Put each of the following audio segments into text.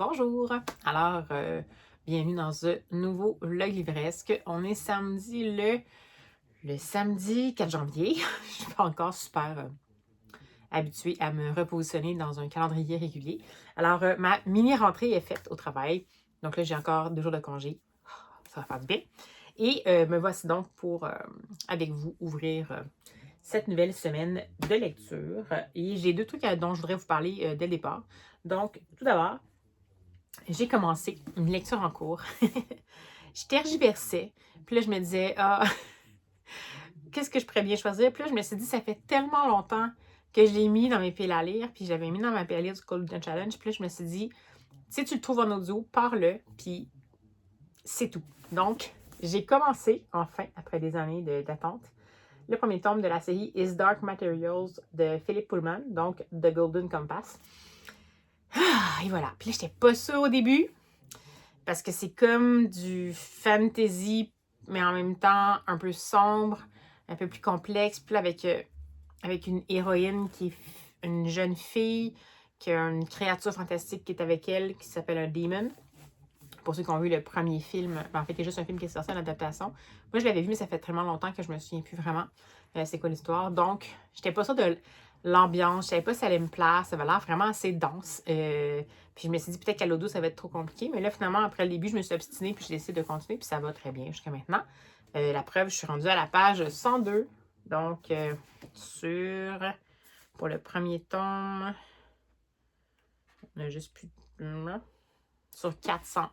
Bonjour! Alors, bienvenue dans ce nouveau vlog livresque. On est samedi le samedi 4 janvier. Je suis pas encore super habituée à me repositionner dans un calendrier régulier. Alors, ma mini-rentrée est faite au travail. Donc là, j'ai encore 2 jours de congé. Ça va faire du bien. Et me voici donc pour, avec vous, ouvrir cette nouvelle semaine de lecture. Et j'ai 2 trucs dont je voudrais vous parler dès le départ. Donc, tout d'abord, j'ai commencé une lecture en cours. Je tergiversais. Puis là, je me disais, ah, qu'est-ce que je pourrais bien choisir? Puis là, je me suis dit, ça fait tellement longtemps que je l'ai mis dans mes piles à lire. Puis j'avais mis dans ma pile à lire du Golden Challenge. Puis là, je me suis dit, si tu le trouves en audio, pars-le. Puis c'est tout. Donc, j'ai commencé, enfin, après des années d'attente, le premier tome de la série Is Dark Materials de Philip Pullman, donc The Golden Compass. Et voilà. Puis là, j'étais pas sûre au début. Parce que c'est comme du fantasy, mais en même temps un peu sombre, un peu plus complexe. Puis là, avec une héroïne qui est une jeune fille, qui a une créature fantastique qui est avec elle, qui s'appelle un demon. Pour ceux qui ont vu le premier film, en fait, il y a juste un film qui est sorti en adaptation. Moi, je l'avais vu, mais ça fait tellement longtemps que je me souviens plus vraiment c'est quoi l'histoire. Donc, j'étais pas sûre de l'ambiance, je savais pas si ça allait me plaire, ça avait l'air vraiment assez dense. Puis je me suis dit peut-être qu'à l'audio, ça va être trop compliqué. Mais là, finalement, après le début, je me suis obstinée, puis j'ai décidé de continuer, puis ça va très bien jusqu'à maintenant. La preuve, je suis rendue à la page 102. Donc, pour le premier tome, on a juste plus sur 400.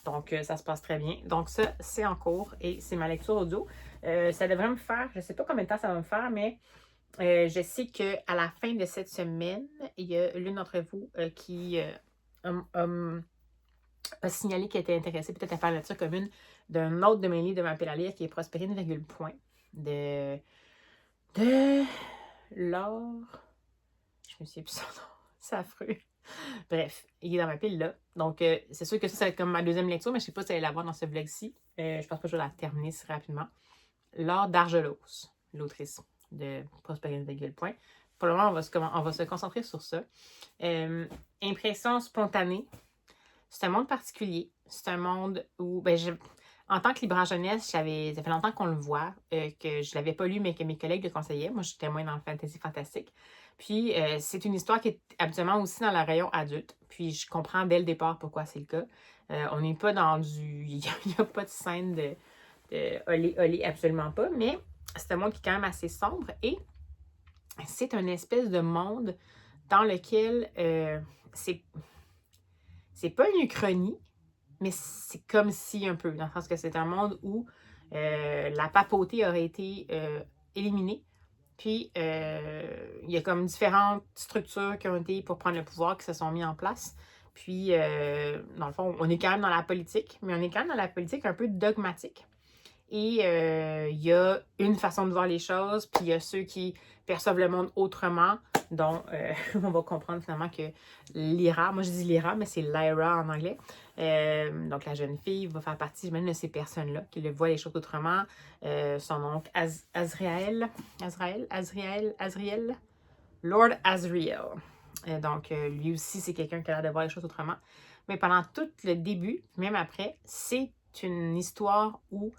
Donc, ça se passe très bien. Donc, ça, c'est en cours et c'est ma lecture audio. Ça devrait me faire, je ne sais pas combien de temps ça va me faire, mais je sais qu'à la fin de cette semaine, il y a l'une d'entre vous qui a signalé qu'elle était intéressée peut-être à faire la lecture commune d'un autre de mes livres de ma pile à lire qui est Prospérine, point de Laure. Je me souviens plus son nom. C'est affreux. Bref, il est dans ma pile là. Donc, c'est sûr que ça va être comme ma deuxième lecture, mais je ne sais pas si elle va l'avoir dans ce vlog-ci. Je pense pas que je vais la terminer si rapidement. Laure Dargelos, l'autrice de Prospérine, point. Pour le moment, on va se concentrer sur ça. Impression spontanée. C'est un monde particulier. C'est un monde où, en tant que libraire jeunesse, ça fait longtemps qu'on le voit, que je ne l'avais pas lu, mais que mes collègues le conseillaient. Moi, j'étais moins dans le fantasy fantastique. Puis, c'est une histoire qui est habituellement aussi dans le rayon adulte. Puis, je comprends dès le départ pourquoi c'est le cas. On n'est pas dans du... Il n'y a pas de scène de olé, absolument pas. Mais c'est un monde qui est quand même assez sombre. Et c'est une espèce de monde dans lequel c'est pas une uchronie, mais c'est comme si un peu, dans le sens que c'est un monde où la papauté aurait été éliminée. Puis, il y a comme différentes structures qui ont été pour prendre le pouvoir, qui se sont mis en place. Puis, dans le fond, on est quand même dans la politique, mais on est quand même dans la politique un peu dogmatique. Et il y a une façon de voir les choses, puis il y a ceux qui perçoivent le monde autrement, dont on va comprendre finalement que Lyra, moi je dis Lyra, mais c'est Lyra en anglais, donc la jeune fille va faire partie même de ces personnes-là qui le voient les choses autrement. Son nom Azriel, Lord Azriel. Donc lui aussi c'est quelqu'un qui a l'air de voir les choses autrement. Mais pendant tout le début, même après, c'est une histoire où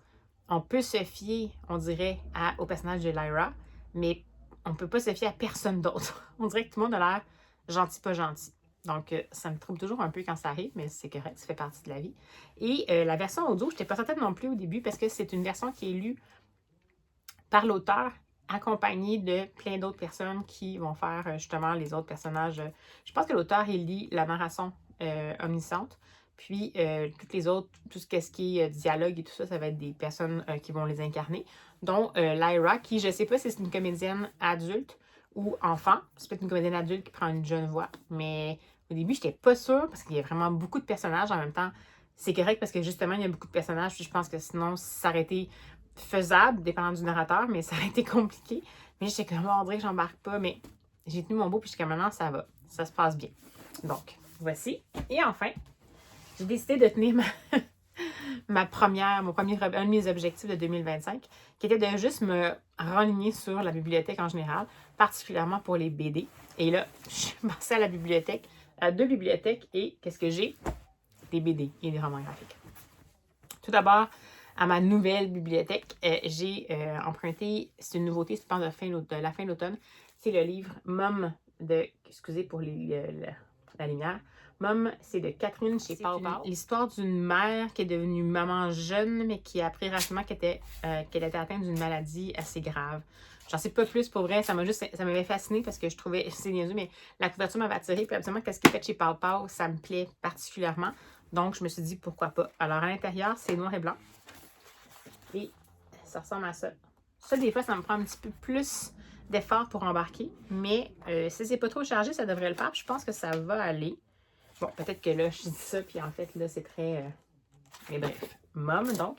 on peut se fier, on dirait, au personnage de Lyra, mais on ne peut pas se fier à personne d'autre. On dirait que tout le monde a l'air gentil, pas gentil. Donc, ça me trouble toujours un peu quand ça arrive, mais c'est correct, ça fait partie de la vie. Et la version audio, je n'étais pas certaine non plus au début parce que c'est une version qui est lue par l'auteur, accompagnée de plein d'autres personnes qui vont faire justement les autres personnages. Je pense que l'auteur, il lit la narration omnisciente. Puis, toutes les autres, tout ce qui est dialogue et tout ça, ça va être des personnes qui vont les incarner, dont Lyra, qui, je ne sais pas si c'est une comédienne adulte ou enfant. C'est peut-être une comédienne adulte qui prend une jeune voix, mais au début, je n'étais pas sûre parce qu'il y a vraiment beaucoup de personnages en même temps. C'est correct parce que justement, il y a beaucoup de personnages, puis je pense que sinon, ça aurait été faisable, dépendant du narrateur, mais ça aurait été compliqué. Mais j'étais comme, on dirait que j'embarque pas, mais j'ai tenu mon bout, puis jusqu'à maintenant, ça va. Ça se passe bien. Donc, voici. Et enfin, j'ai décidé de tenir un de mes objectifs de 2025, qui était de juste me renligner sur la bibliothèque en général, particulièrement pour les BD. Et là, je suis passée à la bibliothèque à 2 bibliothèques et qu'est-ce que j'ai? Des BD et des romans graphiques. Tout d'abord, à ma nouvelle bibliothèque, j'ai emprunté, c'est une nouveauté, je pense, de la fin de l'automne, c'est le livre Mom de, excusez pour la lumière, Mom, c'est de Catherine chez Pau Pau. L'histoire d'une mère qui est devenue maman jeune, mais qui a appris rapidement qu'elle était atteinte d'une maladie assez grave. J'en sais pas plus pour vrai, ça m'avait fasciné parce que je trouvais, c'est niaiseux, mais la couverture m'avait attirée, puis absolument qu'est-ce qui est fait chez Pau Pau, ça me plaît particulièrement. Donc, je me suis dit, pourquoi pas. Alors, à l'intérieur, c'est noir et blanc. Et ça ressemble à ça. Ça, des fois, ça me prend un petit peu plus d'effort pour embarquer. Mais si c'est pas trop chargé, ça devrait le faire. Puis je pense que ça va aller. Bon, peut-être que là, je dis ça, puis en fait, là, c'est très... Mais bref, Mom, donc.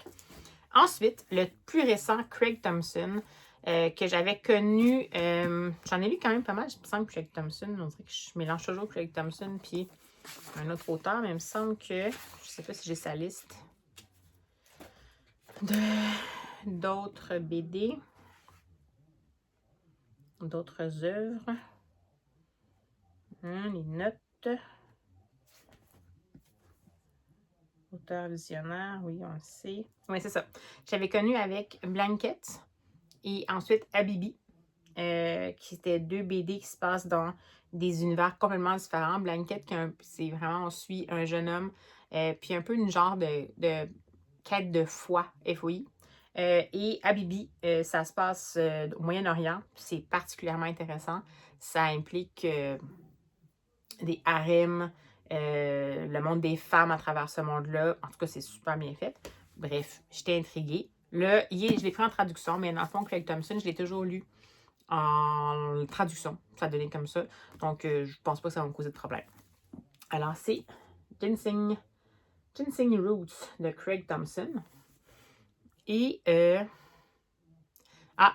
Ensuite, le plus récent, Craig Thompson, que j'avais connu... j'en ai lu quand même pas mal, je me semble, Craig Thompson. On dirait que je mélange toujours Craig Thompson puis un autre auteur, mais il me semble que... Je sais pas si j'ai sa liste d'autres BD, d'autres œuvres. Les notes. Auteur visionnaire, oui, on le sait. Oui, c'est ça. J'avais connu avec Blanket et ensuite Habibi, qui étaient 2 BD qui se passent dans des univers complètement différents. Blanket, c'est vraiment, on suit un jeune homme, puis un peu une genre de quête de foi, FOI. Et Habibi, ça se passe au Moyen-Orient. C'est particulièrement intéressant. Ça implique des harems, le monde des femmes à travers ce monde-là. En tout cas, c'est super bien fait. Bref, j'étais intriguée. Là, je l'ai pris en traduction, mais dans le fond, Craig Thompson, je l'ai toujours lu en traduction. Ça donnait comme ça. Donc, je pense pas que ça va me causer de problème. Alors, c'est Ginseng Roots de Craig Thompson. Et,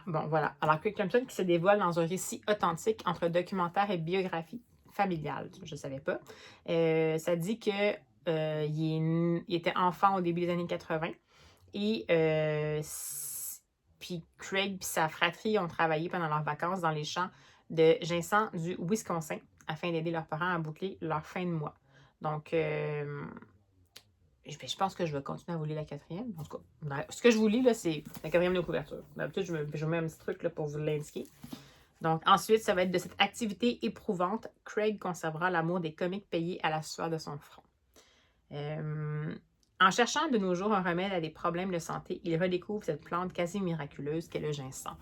bon, voilà. Alors, Craig Thompson qui se dévoile dans un récit authentique entre documentaire et biographie familiale. Je ne savais pas. Ça dit que il était enfant au début des années 80. Et puis Craig et sa fratrie ont travaillé pendant leurs vacances dans les champs de ginseng du Wisconsin afin d'aider leurs parents à boucler leur fin de mois. Donc, je pense que je vais continuer à vous lire la 4e. En tout cas, ce que je vous lis, là, c'est la 4e de couverture. D'habitude, je mets un petit truc là, pour vous l'indiquer. Donc, ensuite, ça va être de cette activité éprouvante, Craig conservera l'amour des comiques payés à la sueur de son front. En cherchant de nos jours un remède à des problèmes de santé, il redécouvre cette plante quasi miraculeuse qu'est le ginseng.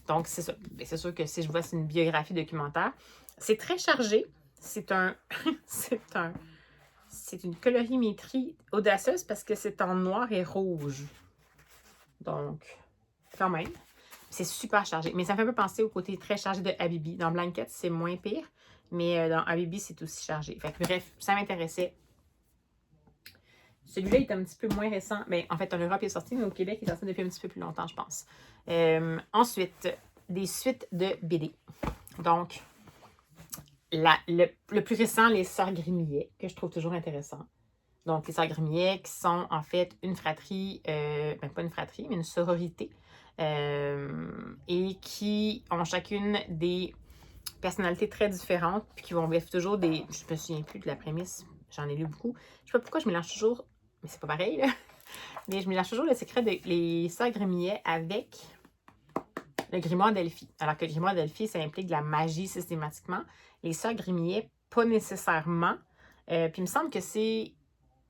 Donc, c'est ça. C'est sûr que si je vois c'est une biographie documentaire, c'est très chargé. C'est une colorimétrie audacieuse parce que c'est en noir et rouge. Donc, quand même, c'est super chargé. Mais ça me fait un peu penser au côté très chargé de Habibi. Dans Blanket, c'est moins pire, mais dans Habibi, c'est aussi chargé. Fait que, bref, ça m'intéressait. Celui-là est un petit peu moins récent. Mais en fait, en Europe, il est sorti, mais au Québec, il est sorti depuis un petit peu plus longtemps, je pense. Ensuite, des suites de BD. Donc, le plus récent, les Sœurs Grimillet, que je trouve toujours intéressant. Donc, les Sœurs Grimillet qui sont en fait une fratrie, pas une fratrie, mais une sororité, et qui ont chacune des personnalités très différentes, puis qui vont vivre toujours des... Je me souviens plus de la prémisse, j'en ai lu beaucoup. Je sais pas pourquoi je mélange toujours, mais c'est pas pareil, là. Mais je mélange toujours le secret de les Sœurs Grimillet avec le grimoire d'Elphie. Alors que le grimoire d'Elphie, ça implique de la magie systématiquement. Les Sœurs Grimillet, pas nécessairement. Puis il me semble que c'est...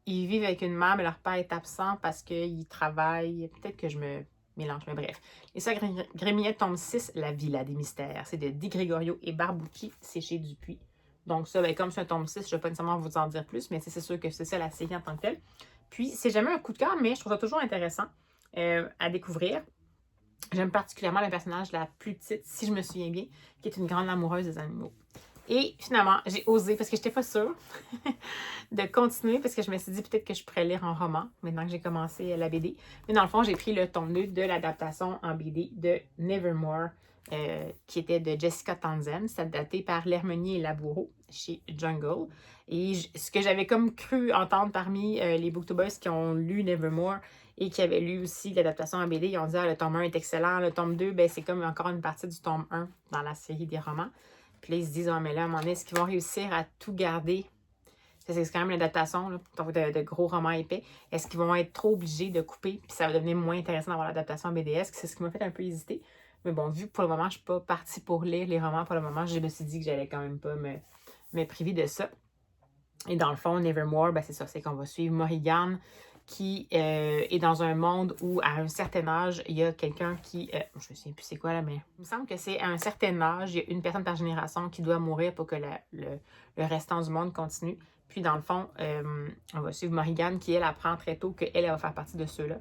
Ils vivent avec une mère, mais leur père est absent parce qu'ils travaillent. Peut-être que je me mélange, mais bref. Les Sœurs Grimillet, tome 6, La Villa des Mystères. C'est de Di Gregorio et Barbouchi, c'est chez Dupuis. Donc ça, comme c'est un tome 6, je ne vais pas nécessairement vous en dire plus, mais c'est sûr que c'est ça la série en tant que telle. Puis, c'est jamais un coup de cœur, mais je trouve ça toujours intéressant à découvrir. J'aime particulièrement le personnage la plus petite, si je me souviens bien, qui est une grande amoureuse des animaux. Et finalement, j'ai osé, parce que je n'étais pas sûre, de continuer, parce que je me suis dit peut-être que je pourrais lire en roman, maintenant que j'ai commencé la BD. Mais dans le fond, j'ai pris le tome 2 de l'adaptation en BD de Nevermore, qui était de Jessica Townsend. C'est daté par L'Hermenier et Laboureau chez Jungle. Et ce que j'avais comme cru entendre parmi les booktubers qui ont lu Nevermore et qui avaient lu aussi l'adaptation en BD, ils ont dit le tome 1 est excellent, le tome 2, c'est comme encore une partie du tome 1 dans la série des romans. Puis là, ils se disent, mais là, à un moment donné, est-ce qu'ils vont réussir à tout garder c'est quand même l'adaptation de gros romans épais. Est-ce qu'ils vont être trop obligés de couper, puis ça va devenir moins intéressant d'avoir l'adaptation BDS? C'est ce qui m'a fait un peu hésiter. Mais bon, vu que pour le moment, je ne suis pas partie pour lire les romans pour le moment, je me suis dit que j'allais quand même pas me priver de ça. Et dans le fond, Nevermore, ben c'est ça, c'est qu'on va suivre Morrigan qui est dans un monde où, à un certain âge, il y a quelqu'un qui... je me souviens plus c'est quoi là, mais il me semble que c'est à un certain âge, il y a une personne par génération qui doit mourir pour que le restant du monde continue. Puis dans le fond, on va suivre Morrigan qui, elle, apprend très tôt qu'elle va faire partie de ceux-là.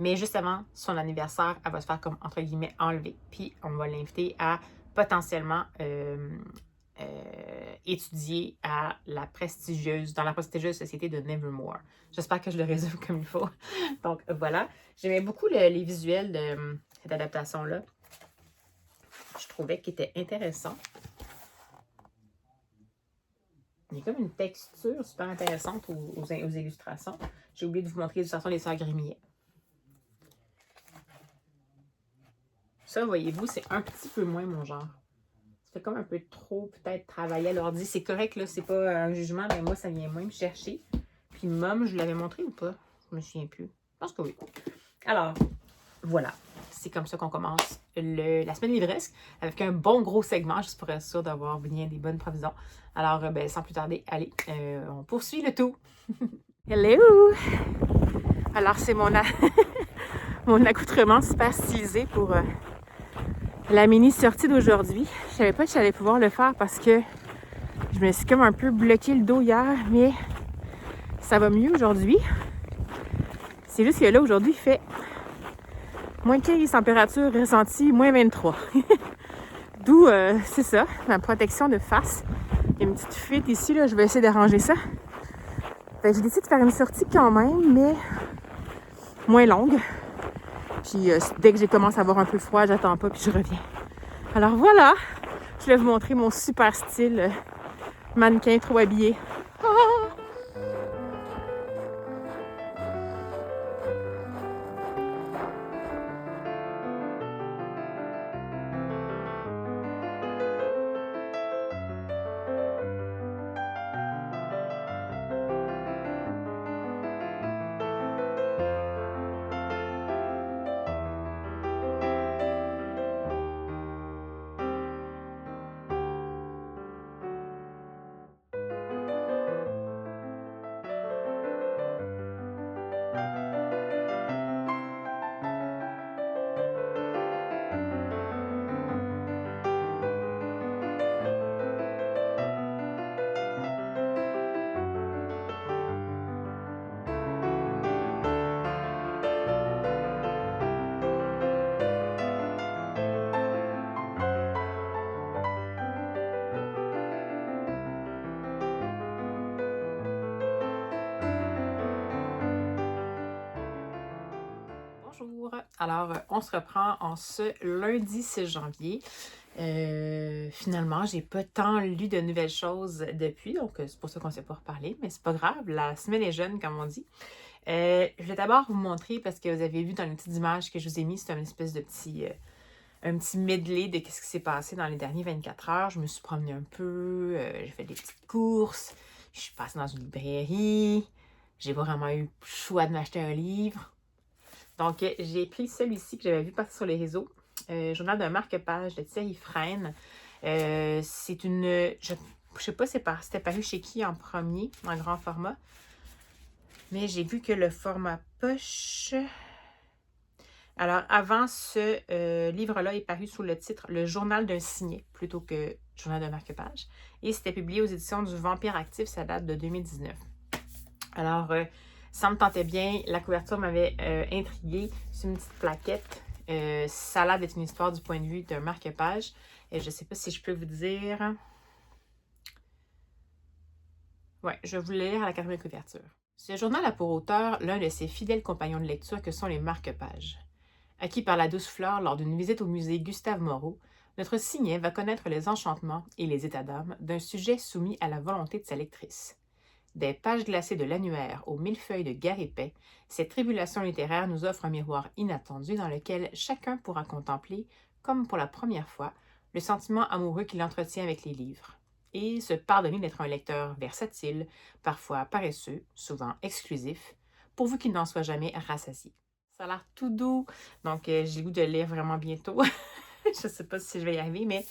Mais juste avant son anniversaire, elle va se faire comme, entre guillemets, enlever. Puis on va l'inviter à potentiellement... étudier dans la prestigieuse société de Nevermore. J'espère que je le résume comme il faut. Donc voilà, j'aimais beaucoup les visuels de cette adaptation-là. Je trouvais qu'il était intéressant. Il y a comme une texture super intéressante aux illustrations. J'ai oublié de vous montrer l'illustration des sœurs Grimillet. Ça, voyez-vous, c'est un petit peu moins mon genre. Ça fait comme un peu trop, peut-être, travailler à l'ordi. C'est correct, là, c'est pas un jugement, mais moi, ça vient moins me chercher. Puis Mom, je l'avais montré ou pas? Je me souviens plus. Je pense que oui. Alors, voilà. C'est comme ça qu'on commence la semaine livresque avec un bon gros segment, juste pour être sûr d'avoir bien des bonnes provisions. Alors, ben, sans plus tarder, allez, on poursuit le tout. Hello! Alors, c'est mon accoutrement super stylisé pour... la mini sortie d'aujourd'hui. Je savais pas que j'allais pouvoir le faire parce que je me suis comme un peu bloqué le dos hier, mais ça va mieux aujourd'hui. C'est juste que là, aujourd'hui, il fait moins 15 température ressentie, moins 23. D'où, c'est ça, ma protection de face. Il y a une petite fuite ici, là, je vais essayer d'arranger ça. Fait que j'ai décidé de faire une sortie quand même, mais moins longue. Puis dès que j'ai commencé à avoir un peu froid, j'attends pas, puis je reviens. Alors voilà, je vais vous montrer mon super style mannequin trop habillé. Ah! Bonjour! Alors, on se reprend en ce lundi 6 janvier. Finalement, j'ai pas tant lu de nouvelles choses depuis, donc c'est pour ça qu'on ne s'est pas reparlé, mais c'est pas grave, la semaine est jeune, comme on dit. Je vais d'abord vous montrer, parce que vous avez vu dans les petites images que je vous ai mis, c'est une espèce de un petit medley de ce qui s'est passé dans les derniers 24 heures. Je me suis promenée un peu, j'ai fait des petites courses, je suis passée dans une librairie, j'ai pas vraiment eu le choix de m'acheter un livre. Donc, j'ai pris celui-ci que j'avais vu passer sur les réseaux. Journal d'un marque-page de Thierry Fresne. C'est une... Je ne sais pas c'était paru chez qui en premier, en grand format. Mais j'ai vu que le format poche... Alors, avant, ce livre-là est paru sous le titre « Le journal d'un signet » plutôt que « Journal d'un marque-page ». Et c'était publié aux éditions du Vampire Actif, ça date de 2019. Alors... ça me tentait bien. La couverture m'avait intriguée. C'est une petite plaquette. Ça a l'air d'être une histoire du point de vue d'un marque-page. Je ne sais pas si je peux vous dire. Ouais, je vais vous le lire à la quatrième couverture. Ce journal a pour auteur l'un de ses fidèles compagnons de lecture que sont les marque-pages. Acquis par la douce Fleur lors d'une visite au musée Gustave Moreau, notre signet va connaître les enchantements et les états d'âme d'un sujet soumis à la volonté de sa lectrice. Des pages glacées de l'annuaire aux millefeuilles de Gare épais, cette tribulation littéraire nous offre un miroir inattendu dans lequel chacun pourra contempler, comme pour la première fois, le sentiment amoureux qu'il entretient avec les livres. et se pardonner d'être un lecteur versatile, parfois paresseux, souvent exclusif, pourvu qu'il n'en soit jamais rassasié. Ça a l'air tout doux, donc j'ai le goût de le lire vraiment bientôt. Je ne sais pas si je vais y arriver, mais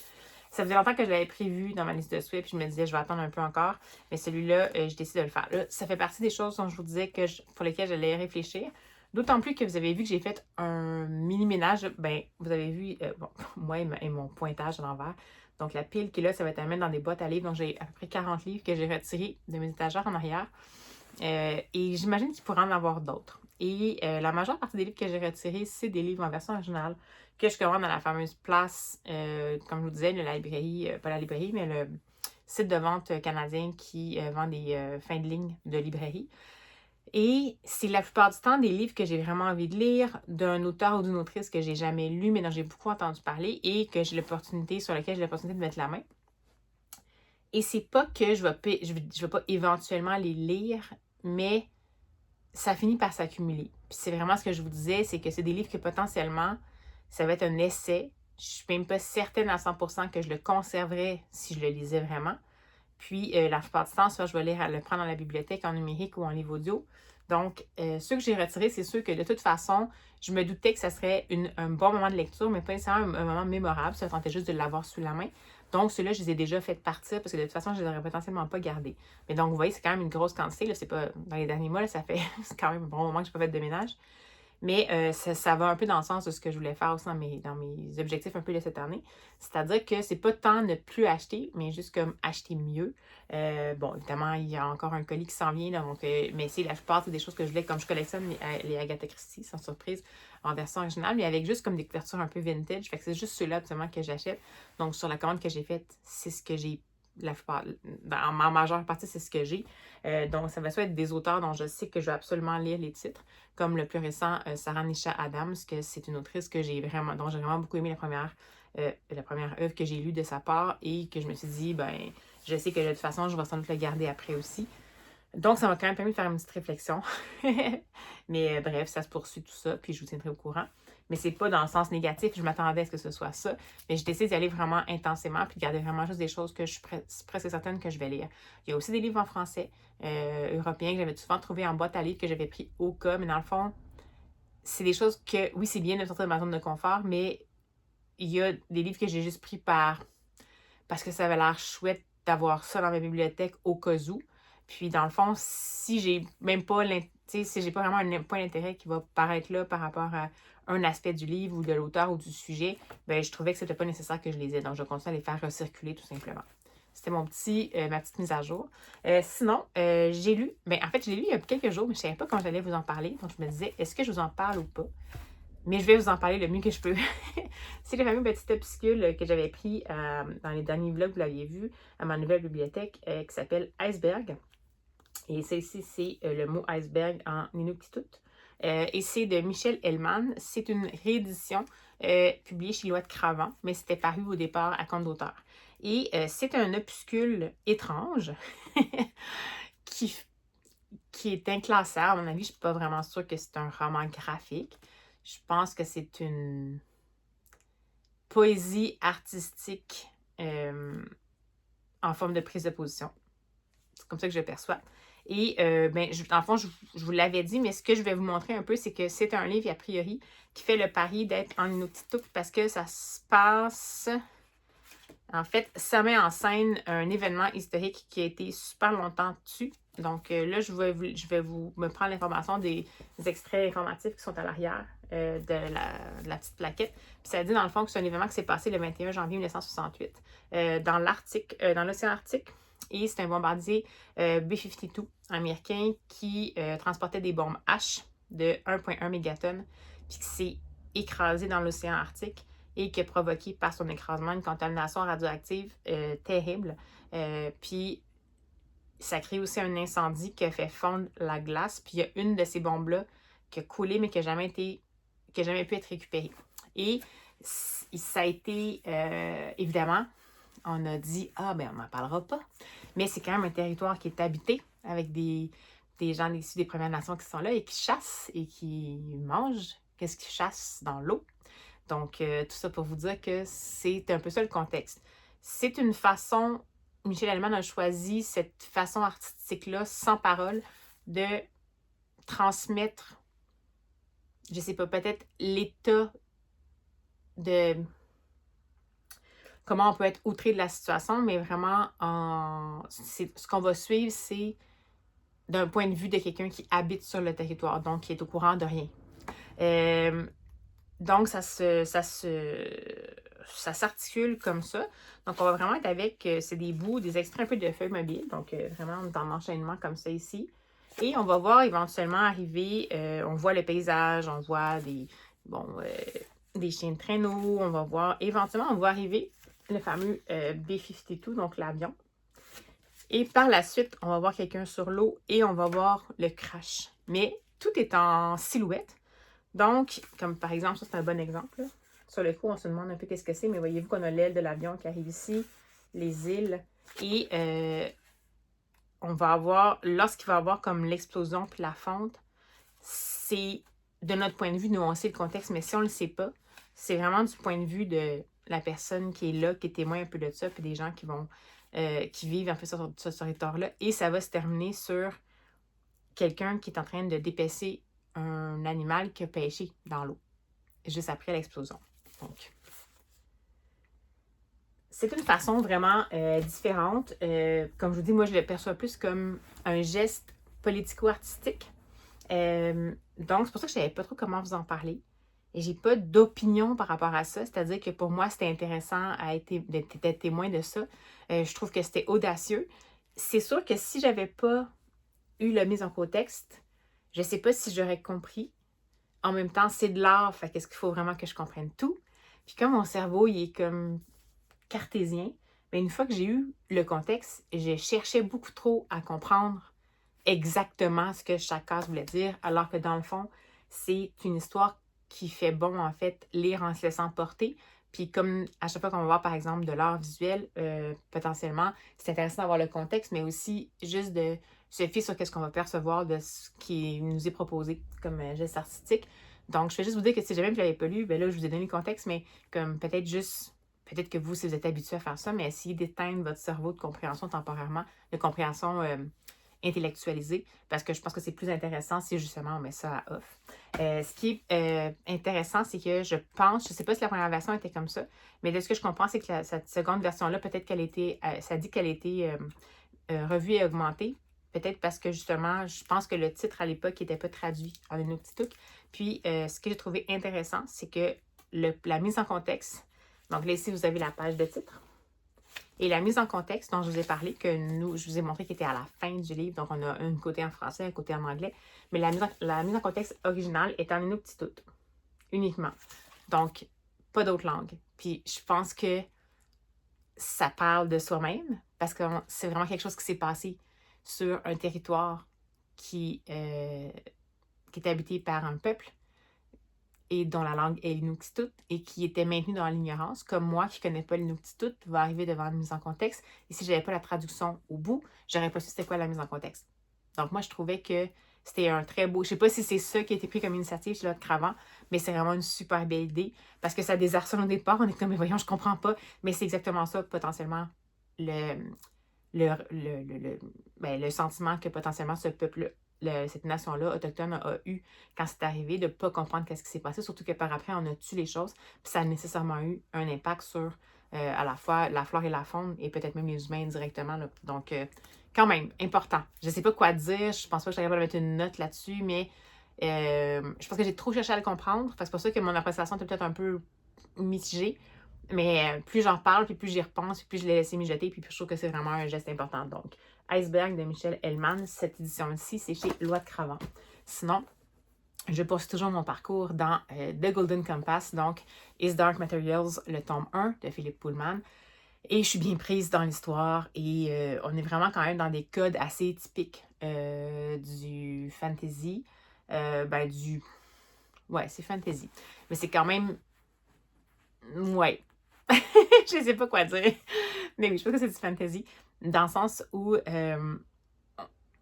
ça faisait longtemps que je l'avais prévu dans ma liste de souhaits, puis je me disais, je vais attendre un peu encore. Mais celui-là, j'ai décidé de le faire. Là, ça fait partie des choses dont je vous disais pour lesquelles j'allais réfléchir. D'autant plus que vous avez vu que j'ai fait un mini-ménage. Ben, vous avez vu, bon, moi et mon pointage à l'envers. Donc, la pile qui est là, ça va être à mettre dans des boîtes à livres. Donc, j'ai à peu près 40 livres que j'ai retirés de mes étagères en arrière. Et j'imagine qu'il pourrait en avoir d'autres. Et la majeure partie des livres que j'ai retirés, c'est des livres en version originale que je commande dans la fameuse place, comme je vous disais, la librairie, pas la librairie, mais le site de vente canadien qui vend des fins de ligne de librairie. Et c'est la plupart du temps des livres que j'ai vraiment envie de lire, d'un auteur ou d'une autrice que j'ai jamais lu, mais dont j'ai beaucoup entendu parler et que j'ai l'opportunité, sur lequel j'ai l'opportunité de mettre la main. Et c'est pas que je vais pas éventuellement les lire, mais ça finit par s'accumuler. Puis c'est vraiment ce que je vous disais, c'est que c'est des livres que potentiellement, ça va être un essai. Je suis même pas certaine à 100% que je le conserverais si je le lisais vraiment. Puis la plupart du temps, soit je vais le prendre dans la bibliothèque en numérique ou en livre audio. Donc, ceux que j'ai retirés, c'est ceux que de toute façon, je me doutais que ça serait un bon moment de lecture, mais pas nécessairement un moment mémorable. Ça tentait juste de l'avoir sous la main. Donc, ceux-là, je les ai déjà fait partir parce que de toute façon, je ne les aurais potentiellement pas gardés. Mais donc, vous voyez, c'est quand même une grosse quantité. Là, c'est pas dans les derniers mois, là, ça fait c'est quand même un bon moment que je n'ai pas fait de ménage. Mais ça va un peu dans le sens de ce que je voulais faire aussi dans mes objectifs un peu de cette année. C'est-à-dire que c'est pas tant ne plus acheter, mais juste comme acheter mieux. Bon, évidemment, il y a encore un colis qui s'en vient, là, donc, mais c'est la plupart des choses que je voulais, comme je collectionne les Agatha Christie, sans surprise, en version originale, mais avec juste comme des couvertures un peu vintage. Fait que c'est juste ceux-là absolument que j'achète. Donc, sur la commande que j'ai faite, c'est ce que j'ai. La plupart, en majeure partie, c'est ce que j'ai. Donc, ça va soit être des auteurs dont je sais que je vais absolument lire les titres, comme le plus récent, Sarah Nisha Adams, que c'est une autrice dont j'ai vraiment beaucoup aimé la première œuvre que j'ai lue de sa part et que je me suis dit, ben, je sais que de toute façon, je vais sans doute le garder après aussi. Donc, ça m'a quand même permis de faire une petite réflexion. Mais bref, ça se poursuit tout ça, puis je vous tiendrai au courant. Mais c'est pas dans le sens négatif, je m'attendais à ce que ce soit ça. Mais j'ai décidé d'y aller vraiment intensément, puis de garder vraiment juste des choses que je suis presque certaine que je vais lire. Il y a aussi des livres en français européens que j'avais souvent trouvés en boîte à livres que j'avais pris au cas, mais dans le fond, c'est des choses que, oui, c'est bien de sortir de ma zone de confort, mais il y a des livres que j'ai juste pris parce que ça avait l'air chouette d'avoir ça dans ma bibliothèque au cas où. Puis, dans le fond, si j'ai même pas si j'ai pas vraiment un point d'intérêt qui va paraître là par rapport à un aspect du livre ou de l'auteur ou du sujet, ben je trouvais que c'était pas nécessaire que je les ai. Donc, je continue à les faire recirculer tout simplement. C'était ma petite mise à jour. Sinon, j'ai lu, en fait, je l'ai lu il y a quelques jours, mais je ne savais pas quand j'allais vous en parler. Donc, je me disais, est-ce que je vous en parle ou pas? Mais je vais vous en parler le mieux que je peux. C'est le fameux petit opuscule que j'avais pris dans les derniers vlogs, vous l'aviez vu, à ma nouvelle bibliothèque qui s'appelle Iceberg. Et celle-ci, c'est le mot iceberg en inuktitut. Et c'est de Michel Hellman. C'est une réédition publiée chez Lois de Cravant, mais c'était paru au départ à compte d'auteur. Et c'est un opuscule étrange qui est inclassable. À mon avis, je ne suis pas vraiment sûre que c'est un roman graphique. Je pense que c'est une poésie artistique en forme de prise de position. C'est comme ça que je le perçois. Et, dans le fond, je vous l'avais dit, mais ce que je vais vous montrer un peu, c'est que c'est un livre, a priori, qui fait le pari d'être en inuktitut parce que ça se passe... En fait, ça met en scène un événement historique qui a été super longtemps tu. Donc là, je vais me prendre l'information des extraits informatifs qui sont à l'arrière de la petite plaquette. Puis ça dit dans le fond que c'est un événement qui s'est passé le 21 janvier 1968 dans l'océan Arctique. Et c'est un bombardier B-52 américain qui transportait des bombes H de 1,1 mégatonnes puis qui s'est écrasé dans l'océan Arctique et qui a provoqué par son écrasement une contamination radioactive terrible. Puis ça crée aussi un incendie qui a fait fondre la glace. Puis il y a une de ces bombes-là qui a coulé, mais qui n'a jamais pu être récupérée. Et ça a été, évidemment, on a dit, on n'en parlera pas. Mais c'est quand même un territoire qui est habité avec des gens issus des Premières Nations qui sont là et qui chassent et qui mangent. Qu'est-ce qu'ils chassent dans l'eau? Donc, tout ça pour vous dire que c'est un peu ça le contexte. C'est une façon Michel Hellman a choisi cette façon artistique-là, sans parole, de transmettre, je sais pas, peut-être l'état de comment on peut être outré de la situation, mais vraiment, ce qu'on va suivre, c'est d'un point de vue de quelqu'un qui habite sur le territoire, donc qui est au courant de rien. Donc, ça s'articule comme ça. Donc, on va vraiment être avec, c'est des bouts, des extraits un peu de feuilles mobiles. Donc, vraiment dans l'enchaînement comme ça ici. Et on va voir éventuellement arriver, on voit le paysage, on voit des chiens de traîneau, on va voir, éventuellement, on va arriver le fameux B-52, donc l'avion. Et par la suite, on va voir quelqu'un sur l'eau et on va voir le crash. Mais tout est en silhouette. Donc, comme par exemple, ça c'est un bon exemple. Là. Sur le coup, on se demande un peu qu'est-ce que c'est, mais voyez-vous qu'on a l'aile de l'avion qui arrive ici, les îles, et on va avoir, lorsqu'il va y avoir comme l'explosion puis la fonte, c'est de notre point de vue, nous on sait le contexte, mais si on ne le sait pas, c'est vraiment du point de vue de la personne qui est là, qui est témoin un peu de ça, puis des gens qui vivent un peu sur ce territoire-là, et ça va se terminer sur quelqu'un qui est en train de dépecer un animal qui a pêché dans l'eau, juste après l'explosion. Donc, c'est une façon vraiment différente. Comme je vous dis, moi, je le perçois plus comme un geste politico-artistique. Donc, c'est pour ça que je ne savais pas trop comment vous en parler. Et j'ai pas d'opinion par rapport à ça. C'est-à-dire que pour moi, c'était intéressant d'être témoin de ça. Je trouve que c'était audacieux. C'est sûr que si j'avais pas eu la mise en contexte, je sais pas si j'aurais compris. En même temps, c'est de l'art, fait qu'est-ce qu'il faut vraiment que je comprenne tout. Puis comme mon cerveau, il est comme cartésien, mais une fois que j'ai eu le contexte, j'ai cherché beaucoup trop à comprendre exactement ce que chaque case voulait dire, alors que dans le fond, c'est une histoire qui fait bon, en fait, lire en se laissant porter. Puis comme à chaque fois qu'on va voir, par exemple, de l'art visuel, potentiellement, c'est intéressant d'avoir le contexte, mais aussi juste de se fier sur ce qu'on va percevoir de ce qui nous est proposé comme geste artistique. Donc, je vais juste vous dire que si jamais je ne l'avais pas lu, ben là, je vous ai donné le contexte, mais comme peut-être que vous, si vous êtes habitué à faire ça, mais essayez d'éteindre votre cerveau de compréhension temporairement, de compréhension intellectualisée, parce que je pense que c'est plus intéressant si justement on met ça à off. Ce qui est intéressant, c'est que je pense, je ne sais pas si la première version était comme ça, mais de ce que je comprends, c'est que cette seconde version-là, peut-être qu'elle était, ça dit qu'elle a été revue et augmentée, peut-être parce que justement, je pense que le titre à l'époque n'était pas traduit en Inuktitut. Puis, ce que j'ai trouvé intéressant, c'est que la mise en contexte, donc là, ici, vous avez la page de titre. Et la mise en contexte dont je vous ai parlé, je vous ai montré qui était à la fin du livre, donc on a un côté en français, un côté en anglais, mais la mise en contexte originale est en Inuktitut, uniquement. Donc, pas d'autres langues. Puis, je pense que ça parle de soi-même, parce que c'est vraiment quelque chose qui s'est passé sur un territoire qui est habité par un peuple et dont la langue est l'Inuktitut et qui était maintenu dans l'ignorance, comme moi qui ne connais pas l'Inuktitut, va arriver devant une mise en contexte. Et si je n'avais pas la traduction au bout, j'aurais pas su c'était quoi la mise en contexte. Donc moi, je trouvais que c'était un très beau... Je sais pas si c'est ça qui a été pris comme initiative chez Lotte Cravant, mais c'est vraiment une super belle idée parce que ça désarçonne au départ. On est comme, mais voyons, je comprends pas. Mais c'est exactement ça, potentiellement, le sentiment que potentiellement ce peuple cette nation-là, autochtone, a eu quand c'est arrivé, de ne pas comprendre qu'est-ce qui s'est passé, surtout que par après, on a tué les choses, puis ça a nécessairement eu un impact sur à la fois la flore et la faune, et peut-être même les humains directement. Là. Donc, quand même, important. Je ne sais pas quoi dire, je pense pas que je suis capable de mettre une note là-dessus, mais je pense que j'ai trop cherché à le comprendre, c'est pour ça que mon appréciation était peut-être un peu mitigée. Mais plus j'en parle, puis plus j'y repense, puis plus je l'ai laissé mijoter, puis plus je trouve que c'est vraiment un geste important. Donc, Iceberg de Michel Hellman, cette édition-ci, c'est chez Lotte Cravant. Sinon, je poursuis toujours mon parcours dans The Golden Compass, donc Is Dark Materials, le tome 1 de Philippe Pullman. Et je suis bien prise dans l'histoire et on est vraiment quand même dans des codes assez typiques du fantasy. Ouais, c'est fantasy. Mais c'est quand même... Ouais, je sais pas quoi dire. Mais oui, je pense que c'est du fantasy. Dans le sens où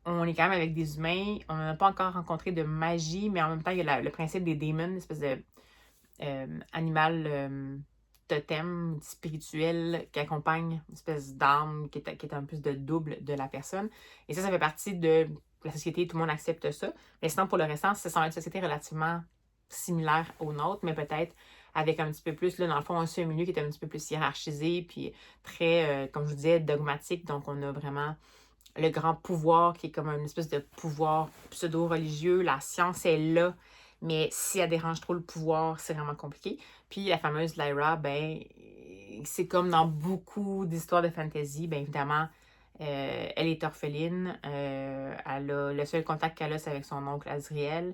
on est quand même avec des humains. On n'a pas encore rencontré de magie, mais en même temps, il y a le principe des démons, une espèce de animal totem spirituel qui accompagne une espèce d'âme qui est un peu de double de la personne. Et ça fait partie de la société, tout le monde accepte ça. Mais sinon, pour le restant, ça semble être une société relativement similaire aux nôtres, mais peut-être avec un petit peu plus, là, dans le fond, un milieu qui est un petit peu plus hiérarchisé, puis très, comme je vous disais, dogmatique. Donc, on a vraiment le grand pouvoir qui est comme une espèce de pouvoir pseudo-religieux. La science est là, mais si elle dérange trop le pouvoir, c'est vraiment compliqué. Puis la fameuse Lyra, ben, c'est comme dans beaucoup d'histoires de fantasy, bien évidemment, elle est orpheline. Le seul contact qu'elle a, c'est avec son oncle Azriel.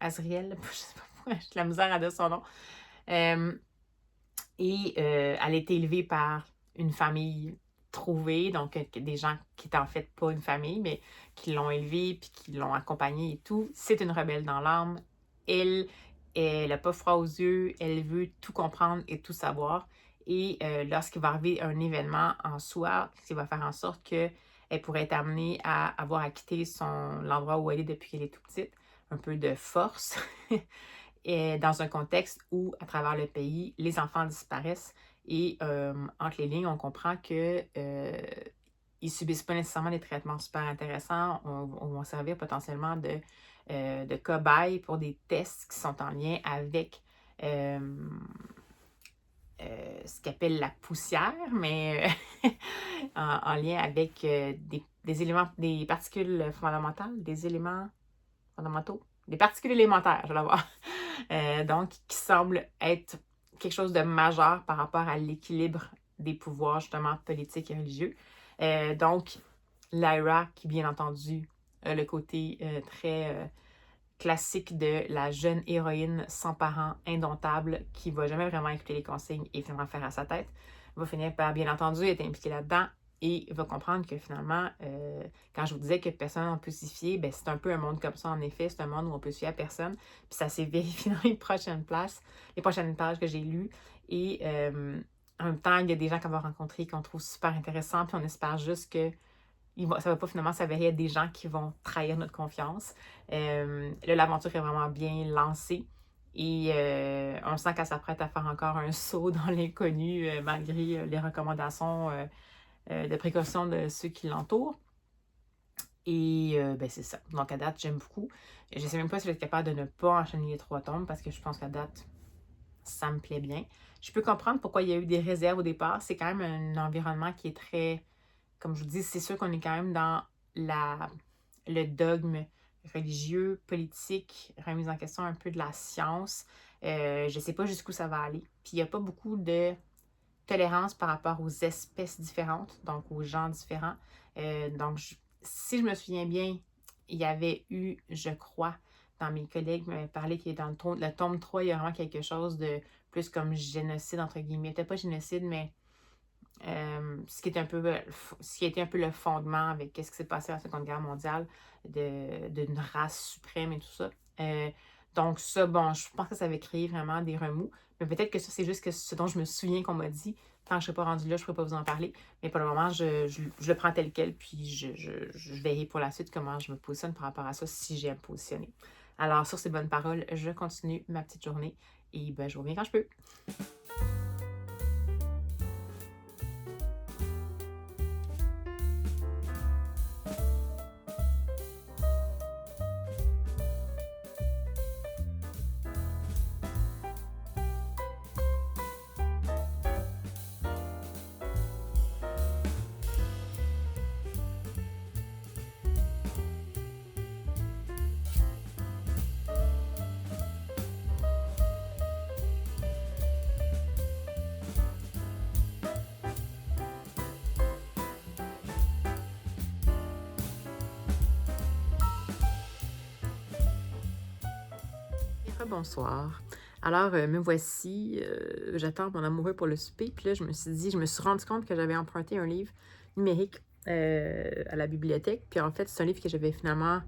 Azriel, je sais pas pourquoi, j'ai de la misère à dire son nom. Elle a été élevée par une famille trouvée, donc des gens qui étaient en fait pas une famille, mais qui l'ont élevée puis qui l'ont accompagnée et tout. C'est une rebelle dans l'âme. Elle n'a pas froid aux yeux, elle veut tout comprendre et tout savoir. Et lorsqu'il va arriver un événement en soi, qui va faire en sorte qu'elle pourrait être amenée à avoir à quitter l'endroit où elle est depuis qu'elle est toute petite, un peu de force, et dans un contexte où, à travers le pays, les enfants disparaissent et entre les lignes, on comprend que ils subissent pas nécessairement des traitements super intéressants, vont servir potentiellement de cobayes pour des tests qui sont en lien avec ce qu'on appelle la poussière, mais en lien avec des éléments, des particules fondamentales, des éléments fondamentaux, des particules élémentaires, je vais l'avoir. Donc, qui semble être quelque chose de majeur par rapport à l'équilibre des pouvoirs, justement, politiques et religieux. Donc, Lyra, qui, bien entendu, a le côté très classique de la jeune héroïne sans parents, indomptable, qui va jamais vraiment écouter les consignes et finalement faire à sa tête, va finir par, bien entendu, être impliquée là-dedans et va comprendre que finalement, quand je vous disais que personne ne peut s'y fier, ben, c'est un peu un monde comme ça, en effet. C'est un monde où on peut se fier à personne. Puis ça s'est vérifié dans les prochaines pages que j'ai lues. Et en même temps, il y a des gens qu'on va rencontrer qu'on trouve super intéressants, puis on espère juste que ça ne va pas finalement s'avérer être des gens qui vont trahir notre confiance. Là, l'aventure est vraiment bien lancée. Et on sent qu'elle s'apprête à faire encore un saut dans l'inconnu, malgré les recommandations de précaution de ceux qui l'entourent. Et ben c'est ça. Donc à date, j'aime beaucoup. Je ne sais même pas si je vais être capable de ne pas enchaîner les 3 tomes parce que je pense qu'à date, ça me plaît bien. Je peux comprendre pourquoi il y a eu des réserves au départ. C'est quand même un environnement qui est très, comme je vous dis, c'est sûr qu'on est quand même dans le dogme religieux, politique, remise en question un peu de la science. Je ne sais pas jusqu'où ça va aller. Puis il n'y a pas beaucoup de tolérance par rapport aux espèces différentes, donc aux gens différents. Donc, si je me souviens bien, il y avait eu, je crois, dans mes collègues m'avaient parlé qu'il est dans le tome 3, il y a vraiment quelque chose de plus comme génocide, entre guillemets. Peut-être pas génocide, mais ce qui a été un peu le fondement avec ce qui s'est passé à la Seconde Guerre mondiale, d'une race suprême et tout ça. Donc ça, bon, je pense que ça avait créé vraiment des remous. Mais peut-être que ça, c'est juste ce dont je me souviens qu'on m'a dit. Tant que je ne serai pas rendue là, je ne pourrais pas vous en parler. Mais pour le moment, je le prends tel quel, puis je verrai pour la suite comment je me positionne par rapport à ça, si j'ai à me positionner. Alors, sur ces bonnes paroles, je continue ma petite journée et ben, je reviens quand je peux. Bonsoir. Alors, me voici, j'attends mon amoureux pour le souper, puis là, je me suis rendu compte que j'avais emprunté un livre numérique à la bibliothèque, puis en fait, c'est un livre que j'avais finalement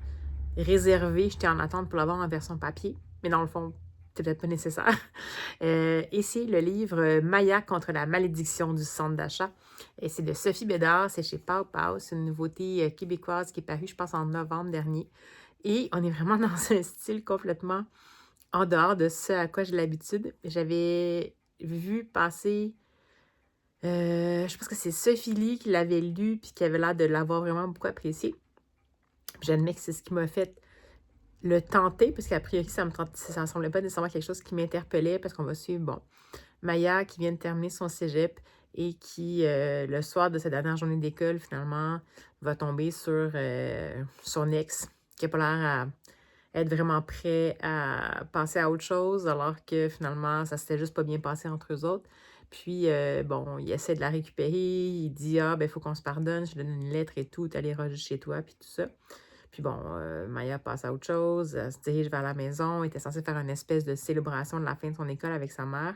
réservé, j'étais en attente pour l'avoir en version papier, mais dans le fond, c'était peut-être pas nécessaire. Et c'est le livre Maya contre la malédiction du centre d'achat. Et c'est de Sophie Bédard, c'est chez Pau Pau, c'est une nouveauté québécoise qui est parue, je pense, en novembre dernier. Et on est vraiment dans un style complètement en dehors de ce à quoi j'ai l'habitude. J'avais vu passer, je pense que c'est Sophie Lee qui l'avait lu puis qui avait l'air de l'avoir vraiment beaucoup apprécié. Puis j'admets que c'est ce qui m'a fait le tenter, parce qu'a priori, ça ne semblait pas nécessairement quelque chose qui m'interpellait, parce qu'on va suivre, bon, Maya qui vient de terminer son cégep et qui, le soir de sa dernière journée d'école, finalement, va tomber sur son ex, qui n'a pas l'air à être vraiment prêt à passer à autre chose, alors que finalement, ça s'était juste pas bien passé entre eux autres. Puis, bon, il essaie de la récupérer, il dit « Ah, ben, il faut qu'on se pardonne, je te donne une lettre et tout, t'allais rejoindre chez toi, puis tout ça. » Puis bon, Maya passe à autre chose, elle se dirige vers la maison, elle était censée faire une espèce de célébration de la fin de son école avec sa mère.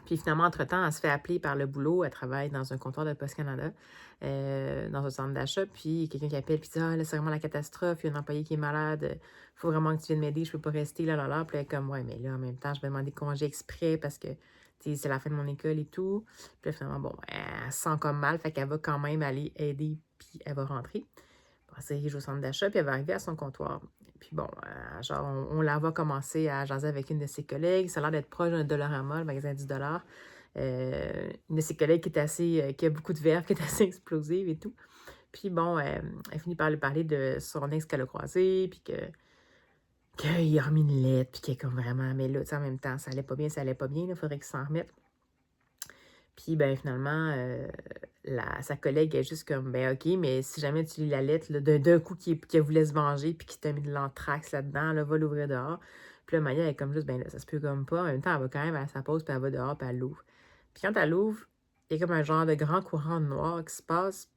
Puis finalement, entre-temps, elle se fait appeler par le boulot, elle travaille dans un comptoir de Post Canada, dans un centre d'achat, puis quelqu'un qui appelle, puis dit « Ah, là, c'est vraiment la catastrophe, il y a un employé qui est malade, il faut vraiment que tu viennes m'aider, je peux pas rester, là, là, là. » Puis elle est comme « Ouais, mais là, en même temps, je vais demander congé exprès parce que, tu sais, c'est la fin de mon école et tout. » Puis là, finalement, bon, elle se sent comme mal, fait qu'elle va quand même aller aider, puis elle va rentrer. Elle se dirige au centre d'achat, puis elle va arriver à son comptoir. Puis bon, genre, on la voit commencer à jaser avec une de ses collègues. Ça a l'air d'être proche d'un Dollarama, le magasin 10 $. Une de ses collègues qui est assez, qui a beaucoup de verve, qui est assez explosive et tout. Puis bon, elle finit par lui parler de son ex qu'elle a croisé, puis qu'il a remis une lettre, puis qu'elle est comme vraiment, mais là, tu sais, en même temps, ça allait pas bien, il faudrait qu'il s'en remette. Puis, ben finalement, sa collègue est juste comme, ben OK, mais si jamais tu lis la lettre, là, d'un coup, qui voulait se venger, puis qui t'a mis de l'anthrax là-dedans, là, va l'ouvrir dehors. Puis là, Maya est comme juste, ben là, ça se peut comme pas. En même temps, elle va quand même à sa pause, puis elle va dehors, puis elle l'ouvre. Puis quand elle l'ouvre, il y a comme un genre de grand courant noir qui se passe.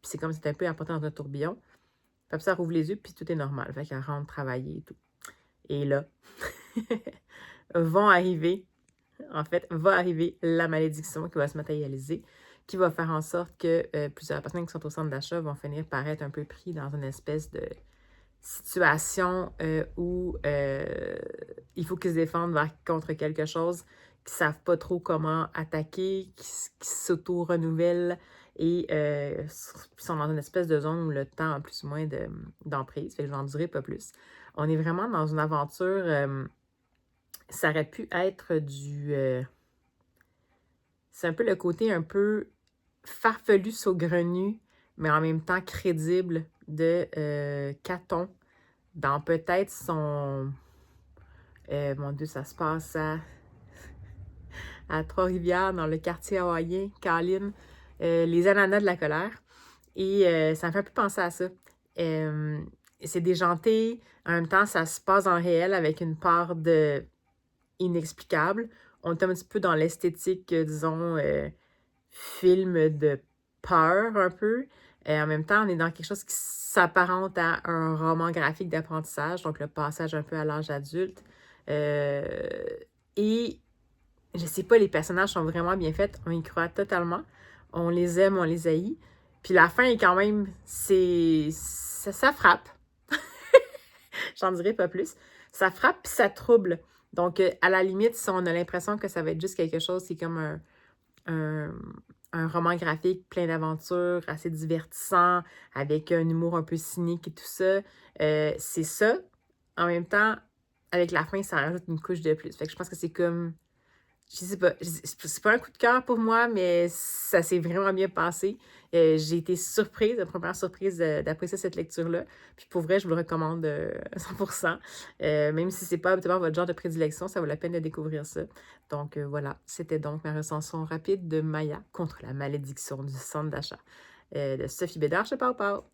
Puis c'est comme si c'était un peu apporté dans un tourbillon. Puis après ça, elle rouvre les yeux, puis tout est normal. Fait qu'elle rentre travailler et tout. Et là, va arriver la malédiction qui va se matérialiser, qui va faire en sorte que plusieurs personnes qui sont au centre d'achat vont finir par être un peu pris dans une espèce de situation où il faut qu'ils se défendent contre quelque chose, qui ne savent pas trop comment attaquer, qui s'auto-renouvellent et sont dans une espèce de zone où le temps a plus ou moins d'emprise. Fait que je n'en dirai pas plus. On est vraiment dans une aventure... ça aurait pu être c'est un peu le côté un peu farfelu, saugrenu, mais en même temps crédible de Caton dans peut-être son... mon Dieu, ça se passe à Trois-Rivières, dans le quartier hawaïen, Caroline, les ananas de la colère. Et ça me fait un peu penser à ça. C'est déjanté, en même temps, ça se passe en réel avec une part de inexplicable. On est un petit peu dans l'esthétique, disons, film de peur un peu. En même temps, on est dans quelque chose qui s'apparente à un roman graphique d'apprentissage, donc le passage un peu à l'âge adulte. Et je sais pas, les personnages sont vraiment bien faits, on y croit totalement. On les aime, on les haït. Puis la fin est quand même, ça frappe. J'en dirai pas plus. Ça frappe puis ça trouble. Donc, à la limite, si on a l'impression que ça va être juste quelque chose qui est comme un roman graphique plein d'aventures, assez divertissant, avec un humour un peu cynique et tout ça, c'est ça. En même temps, avec la fin, ça rajoute une couche de plus. Fait que je pense que c'est comme... Je sais pas, c'est pas un coup de cœur pour moi, mais ça s'est vraiment bien passé. J'ai été surprise, la première surprise d'apprécier cette lecture-là. Puis pour vrai, je vous le recommande à 100%. Même si c'est pas habituellement votre genre de prédilection, ça vaut la peine de découvrir ça. Donc voilà, c'était donc ma recension rapide de Maya contre la malédiction du centre d'achat de Sophie Bédard chez Pau Pau.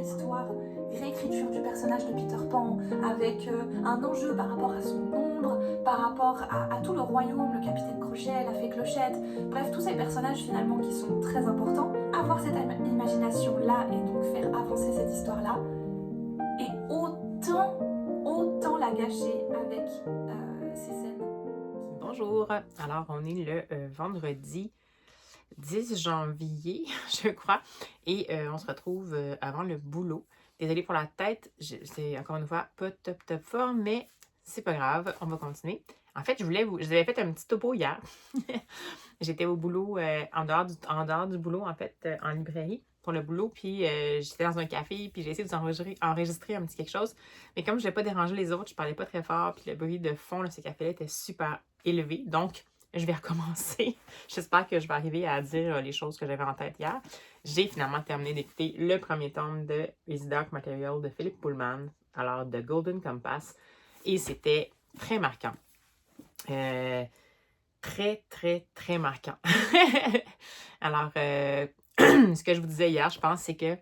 Histoire, réécriture du personnage de Peter Pan, avec un enjeu par rapport à son ombre, par rapport à tout le royaume, le capitaine Crochet, la fée Clochette, bref, tous ces personnages finalement qui sont très importants. Avoir cette imagination-là et donc faire avancer cette histoire-là, et autant la gâcher avec ces scènes. Bonjour, alors on est le vendredi 10 janvier, je crois, et on se retrouve avant le boulot. Désolée pour la tête, c'est encore une fois pas top forme, mais c'est pas grave, on va continuer. En fait, je vous avais fait un petit topo hier. J'étais au boulot, en dehors du boulot, en fait, en librairie pour le boulot. Puis j'étais dans un café, puis j'ai essayé de vous enregistrer un petit quelque chose. Mais comme je ne voulais pas déranger les autres, je parlais pas très fort, puis le bruit de fond de ce café-là était super élevé. Donc, je vais recommencer. J'espère que je vais arriver à dire les choses que j'avais en tête hier. J'ai finalement terminé d'écouter le premier tome de Is Dark Material de Philippe Pullman, alors The Golden Compass. Et c'était très marquant. Très, très, très marquant. Alors, ce que je vous disais hier, je pense, c'est que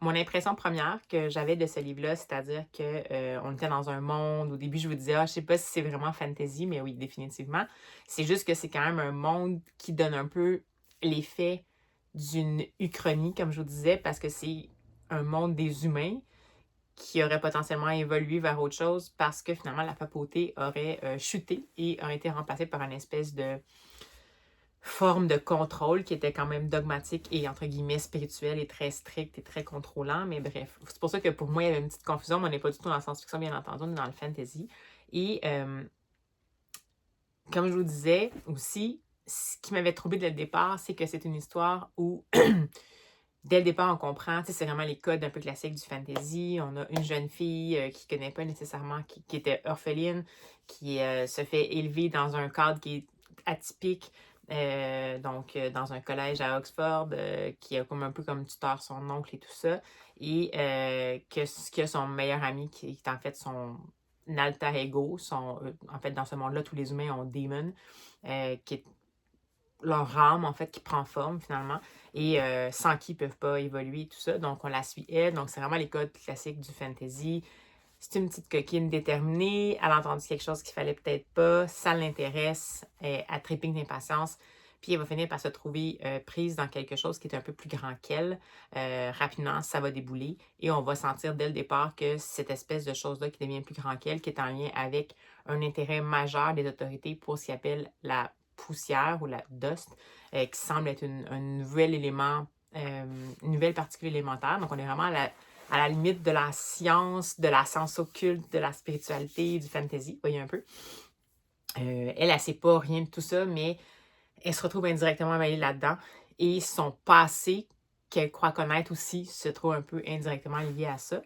mon impression première que j'avais de ce livre-là, c'est-à-dire qu'on était dans un monde, au début, je vous disais, je sais pas si c'est vraiment fantasy, mais oui, définitivement. C'est juste que c'est quand même un monde qui donne un peu l'effet d'une uchronie, comme je vous disais, parce que c'est un monde des humains qui aurait potentiellement évolué vers autre chose parce que finalement la papauté aurait chuté et aurait été remplacée par une espèce de forme de contrôle qui était quand même dogmatique et entre guillemets spirituel et très strict et très contrôlant. Mais bref, c'est pour ça que pour moi il y avait une petite confusion, mais on n'est pas du tout dans la science-fiction, bien entendu, on est dans le fantasy. Et comme je vous disais aussi, ce qui m'avait troublé dès le départ, c'est que c'est une histoire où dès le départ, on comprend, c'est vraiment les codes un peu classiques du fantasy. On a une jeune fille qui ne connaît pas nécessairement, qui était orpheline, qui se fait élever dans un cadre qui est atypique, dans un collège à Oxford, qui a comme un peu comme tuteur son oncle et tout ça, et qui a son meilleur ami qui est en fait son alter ego. En fait, dans ce monde-là, tous les humains ont Demon, qui est leur âme, en fait, qui prend forme, finalement, et sans qui ils ne peuvent pas évoluer, tout ça. Donc, on la suit, elle. Donc, c'est vraiment les codes classiques du fantasy. C'est une petite coquine déterminée. Elle a entendu quelque chose qu'il fallait peut-être pas. Ça l'intéresse. Elle tripping d'impatience. Puis, elle va finir par se trouver prise dans quelque chose qui est un peu plus grand qu'elle. Rapidement, ça va débouler. Et on va sentir dès le départ que cette espèce de chose-là qui devient plus grand qu'elle, qui est en lien avec un intérêt majeur des autorités pour ce qu'ils appellent la poussière ou la dust, qui semble être un nouvel élément, une nouvelle particule élémentaire. Donc, on est vraiment à la limite de la science occulte, de la spiritualité, du fantasy, voyez un peu. Elle ne sait pas rien de tout ça, mais elle se retrouve indirectement mêlée là-dedans. Et son passé, qu'elle croit connaître aussi, se trouve un peu indirectement lié à ça.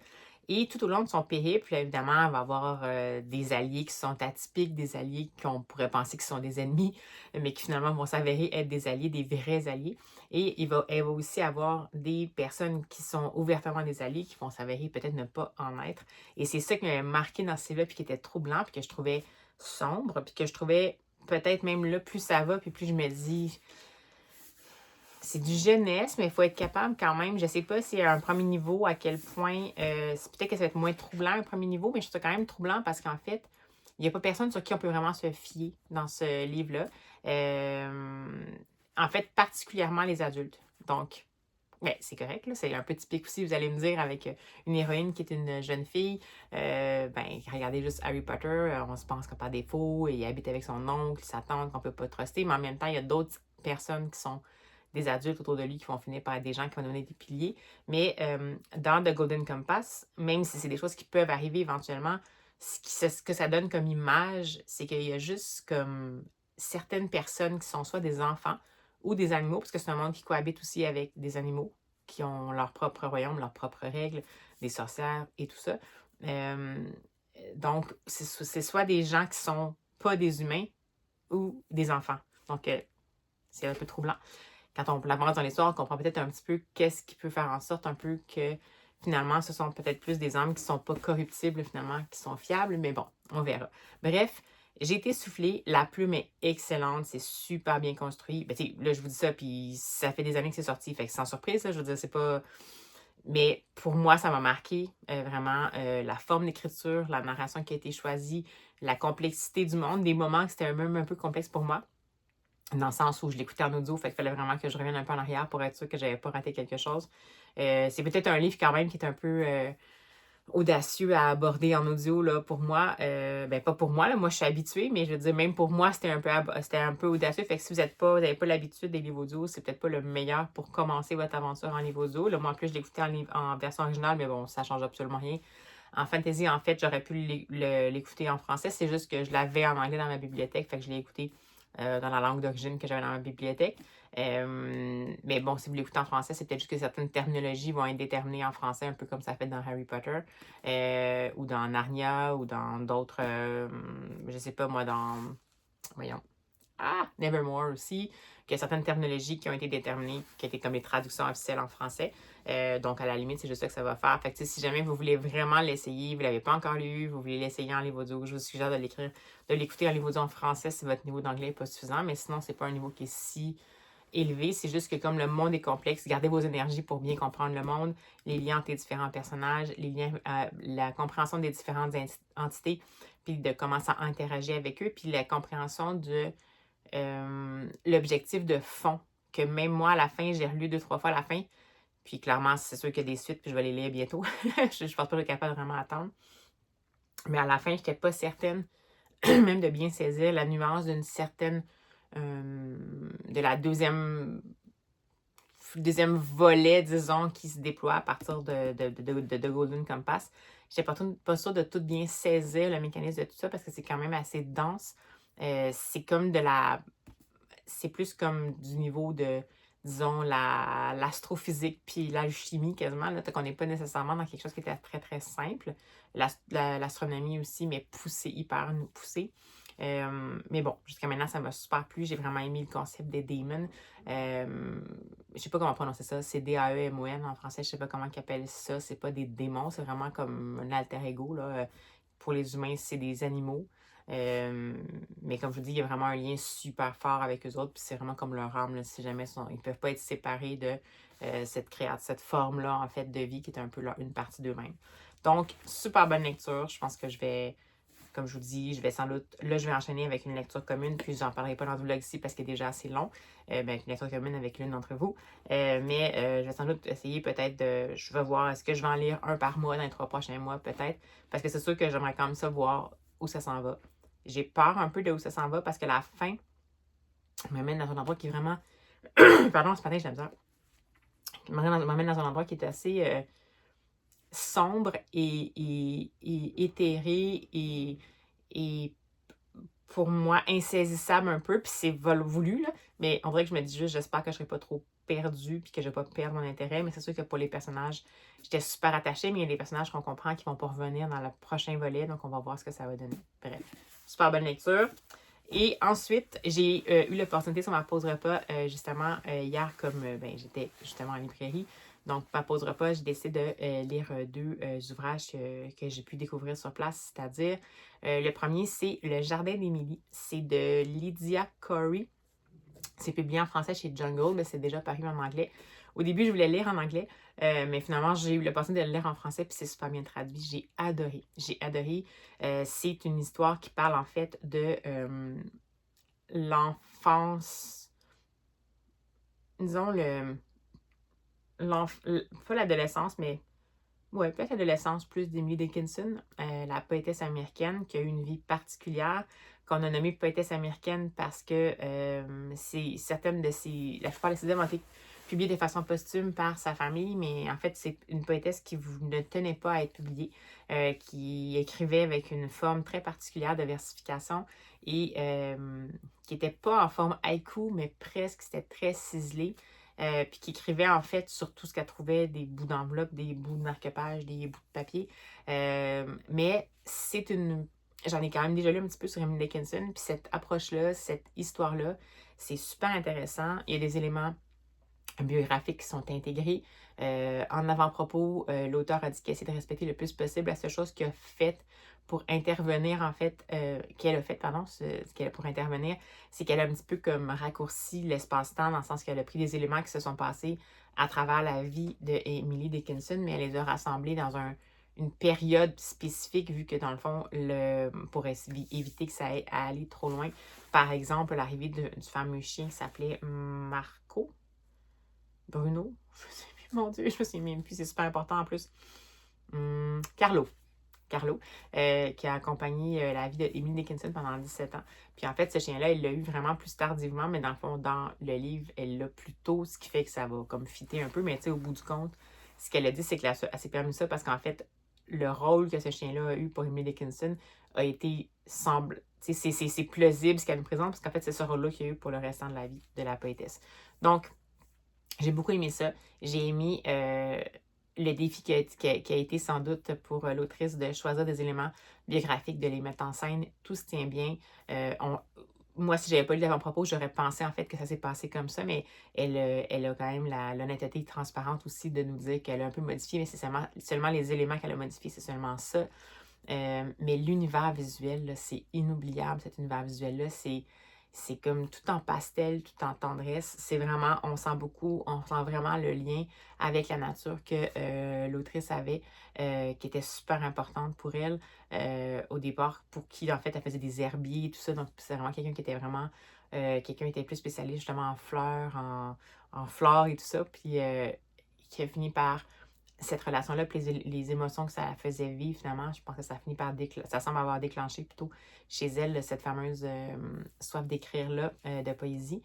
Et tout au long de son périple, évidemment, elle va avoir des alliés qui sont atypiques, des alliés qu'on pourrait penser qui sont des ennemis, mais qui finalement vont s'avérer être des alliés, des vrais alliés. Et elle va aussi avoir des personnes qui sont ouvertement des alliés, qui vont s'avérer peut-être ne pas en être. Et c'est ça qui m'avait marqué dans ce livre-là, puis qui était troublant, puis que je trouvais sombre, puis que je trouvais peut-être même là, plus ça va, puis plus je me dis, c'est du jeunesse, mais il faut être capable quand même. Je ne sais pas si à un premier niveau, à quel point, c'est peut-être que ça va être moins troublant un premier niveau, mais je trouve ça quand même troublant parce qu'en fait, il n'y a pas personne sur qui on peut vraiment se fier dans ce livre-là. En fait, particulièrement les adultes. Donc, ben, c'est correct, là. C'est un peu typique aussi, vous allez me dire, avec une héroïne qui est une jeune fille. Regardez juste Harry Potter, on se pense qu'il n'a pas défaut, et il habite avec son oncle, sa tante, qu'on ne peut pas truster, mais en même temps, il y a d'autres personnes qui sont des adultes autour de lui qui vont finir par être des gens qui vont donner des piliers. Mais dans The Golden Compass, même si c'est des choses qui peuvent arriver éventuellement, ce que ça donne comme image, c'est qu'il y a juste comme certaines personnes qui sont soit des enfants ou des animaux, parce que c'est un monde qui cohabite aussi avec des animaux qui ont leur propre royaume, leurs propres règles, des sorcières et tout ça. Donc, c'est soit des gens qui sont pas des humains ou des enfants. Donc, c'est un peu troublant. Quand on l'avance dans l'histoire, on comprend peut-être un petit peu qu'est-ce qui peut faire en sorte un peu que finalement, ce sont peut-être plus des âmes qui ne sont pas corruptibles, finalement, qui sont fiables, mais bon, on verra. Bref, j'ai été soufflée, la plume est excellente, c'est super bien construit. Ben, là, je vous dis ça, puis ça fait des années que c'est sorti, fait que sans surprise, là, je veux dire, c'est pas... Mais pour moi, ça m'a marqué vraiment la forme d'écriture, la narration qui a été choisie, la complexité du monde, des moments que c'était même un peu complexe pour moi, dans le sens où je l'écoutais en audio, fait qu'il fallait vraiment que je revienne un peu en arrière pour être sûr que j'avais pas raté quelque chose. C'est peut-être un livre quand même qui est un peu audacieux à aborder en audio là, pour moi. Ben pas pour moi, là, moi je suis habituée, mais je veux dire, même pour moi, c'était un peu audacieux. Fait que si vous n'avez pas l'habitude des livres audio, c'est peut-être pas le meilleur pour commencer votre aventure en livre audio. Là, moi en plus, je l'écoutais en version originale, mais bon, ça change absolument rien En fantasy, en fait, j'aurais pu l'écouter en français. C'est juste que je l'avais en anglais dans ma bibliothèque. Fait que je l'ai écouté dans la langue d'origine que j'avais dans ma bibliothèque. Mais bon, si vous l'écoutez en français, c'est peut-être juste que certaines terminologies vont être déterminées en français, un peu comme ça fait dans Harry Potter, ou dans Narnia, ou dans d'autres, je sais pas moi, voyons, Nevermore aussi, qu'il y a certaines terminologies qui ont été déterminées, qui étaient comme les traductions officielles en français. Donc, à la limite, c'est juste ça que ça va faire. Fait que, si jamais vous voulez vraiment l'essayer, vous ne l'avez pas encore lu, vous voulez l'essayer en livre audio, je vous suggère de l'écouter en livre audio en français si votre niveau d'anglais n'est pas suffisant. Mais sinon, c'est pas un niveau qui est si élevé. C'est juste que comme le monde est complexe, gardez vos énergies pour bien comprendre le monde, les liens entre les différents personnages, les liens, la compréhension des différentes entités, puis de comment ça interagit avec eux, puis la compréhension de l'objectif de fond, que même moi, à la fin, j'ai relu 2-3 fois à la fin, puis clairement, c'est sûr qu'il y a des suites, puis je vais les lire bientôt. Je pense pas que je suis capable de vraiment attendre. Mais à la fin, je n'étais pas certaine, même de bien saisir la nuance d'une certaine, de la deuxième volet, disons, qui se déploie à partir de Golden Compass. Je n'étais pas sûre de tout bien saisir le mécanisme de tout ça, parce que c'est quand même assez dense. C'est comme c'est plus comme du niveau de, disons, l'astrophysique puis l'alchimie quasiment. Là, qu'on n'est pas nécessairement dans quelque chose qui était très, très simple. L'astronomie aussi, mais poussée, hyper poussée. Mais bon, jusqu'à maintenant, ça m'a super plu. J'ai vraiment aimé le concept des daemons. Je sais pas comment prononcer ça. C'est D-A-E-M-O-N en français. Je sais pas comment ils appellent ça. C'est pas des démons, c'est vraiment comme un alter ego. Là. Pour les humains, c'est des animaux. Mais comme je vous dis, il y a vraiment un lien super fort avec eux autres, puis c'est vraiment comme leur âme, là, si jamais ils ne peuvent pas être séparés de cette forme-là, en fait, de vie qui est un peu une partie d'eux-mêmes. Donc, super bonne lecture. Je pense que je vais, comme je vous dis, je vais sans doute, là, je vais enchaîner avec une lecture commune, puis j'en parlerai pas dans le vlog ici parce qu'il est déjà assez long, avec une lecture commune avec l'une d'entre vous. Mais je vais sans doute essayer peut-être je vais voir, est-ce que je vais en lire un par mois dans les 3 prochains mois, peut-être, parce que c'est sûr que j'aimerais quand même ça voir où ça s'en va. J'ai peur un peu de où ça s'en va parce que la fin m'amène dans un endroit qui est vraiment. Pardon, ce matin, j'ai la misère. M'amène dans un endroit qui est assez sombre et éthéré et pour moi insaisissable un peu. Puis c'est voulu, là. Mais on dirait que je me dis juste, j'espère que je ne serai pas trop perdue puis que je ne vais pas perdre mon intérêt. Mais c'est sûr que pour les personnages, j'étais super attachée, mais il y a des personnages qu'on comprend qui vont pas revenir dans le prochain volet. Donc, on va voir ce que ça va donner. Bref, super bonne lecture. Et ensuite, j'ai eu l'opportunité sur ma pause repas, justement, hier, comme j'étais justement en librairie. Donc, ma pause repas, j'ai décidé de lire 2 ouvrages que j'ai pu découvrir sur place, c'est-à-dire le premier, c'est Le Jardin d'Émilie. C'est de Lydia Corey. C'est publié en français chez Jungle, mais c'est déjà paru en anglais. Au début, je voulais lire en anglais, mais finalement, j'ai eu l'opportunité de le lire en français, puis c'est super bien traduit. J'ai adoré. J'ai adoré. C'est une histoire qui parle en fait de l'enfance, disons, pas l'adolescence, mais ouais, peut-être l'adolescence plus d'Emily Dickinson, la poétesse américaine qui a eu une vie particulière, qu'on a nommée poétesse américaine parce que la plupart de ses œuvres ont été publiées de façon posthume par sa famille, mais en fait, c'est une poétesse qui ne tenait pas à être publiée, qui écrivait avec une forme très particulière de versification et qui n'était pas en forme haïku, mais presque, c'était très ciselé. Puis qui écrivait en fait sur tout ce qu'elle trouvait, des bouts d'enveloppe, des bouts de marque-page, des bouts de papier. Mais c'est j'en ai quand même déjà lu un petit peu sur Emily Dickinson, puis cette approche-là, cette histoire-là, c'est super intéressant. Il y a des éléments biographiques qui sont intégrés. En avant-propos, l'auteur a dit qu'elle essaie de respecter le plus possible la seule chose qu'il a faite pour intervenir, en fait, ce qu'elle a pour intervenir, c'est qu'elle a un petit peu comme raccourci l'espace-temps dans le sens qu'elle a pris des éléments qui se sont passés à travers la vie de Emily Dickinson, mais elle les a rassemblés dans une période spécifique, vu que dans le fond, pour éviter que ça aille à aller trop loin, par exemple, l'arrivée du fameux chien qui s'appelait Marco, Bruno, mon Dieu, je me souviens même plus, c'est super important en plus. Carlo, qui a accompagné la vie d'Emily Dickinson pendant 17 ans. Puis en fait, ce chien-là, il l'a eu vraiment plus tardivement, mais dans le fond, dans le livre, elle l'a plus tôt, ce qui fait que ça va comme fitter un peu. Mais tu sais, au bout du compte, ce qu'elle a dit, c'est qu'elle s'est permis ça parce qu'en fait, le rôle que ce chien-là a eu pour Emily Dickinson a été c'est plausible ce qu'elle nous présente, parce qu'en fait, c'est ce rôle-là qu'il y a eu pour le restant de la vie de la poétesse. Donc, j'ai beaucoup aimé ça. J'ai aimé le défi qui a été sans doute pour l'autrice de choisir des éléments biographiques, de les mettre en scène. Tout se tient bien. Moi, si j'avais pas lu l'avant-propos, j'aurais pensé en fait que ça s'est passé comme ça, mais elle a quand même l'honnêteté transparente aussi de nous dire qu'elle a un peu modifié, mais c'est seulement les éléments qu'elle a modifiés, c'est seulement ça. Mais l'univers visuel, là, c'est inoubliable, cet univers visuel-là. C'est comme tout en pastel, tout en tendresse. C'est vraiment, on sent vraiment le lien avec la nature que l'autrice avait, qui était super importante pour elle. Au départ, pour qui, en fait, elle faisait des herbiers et tout ça. Donc, c'est vraiment quelqu'un qui était vraiment, quelqu'un qui était plus spécialiste justement en fleurs, en flore et tout ça. Puis, qui a fini par cette relation-là, puis les émotions que ça faisait vivre, finalement, je pense que ça finit par ça semble avoir déclenché plutôt chez elle cette fameuse soif d'écrire-là, de poésie.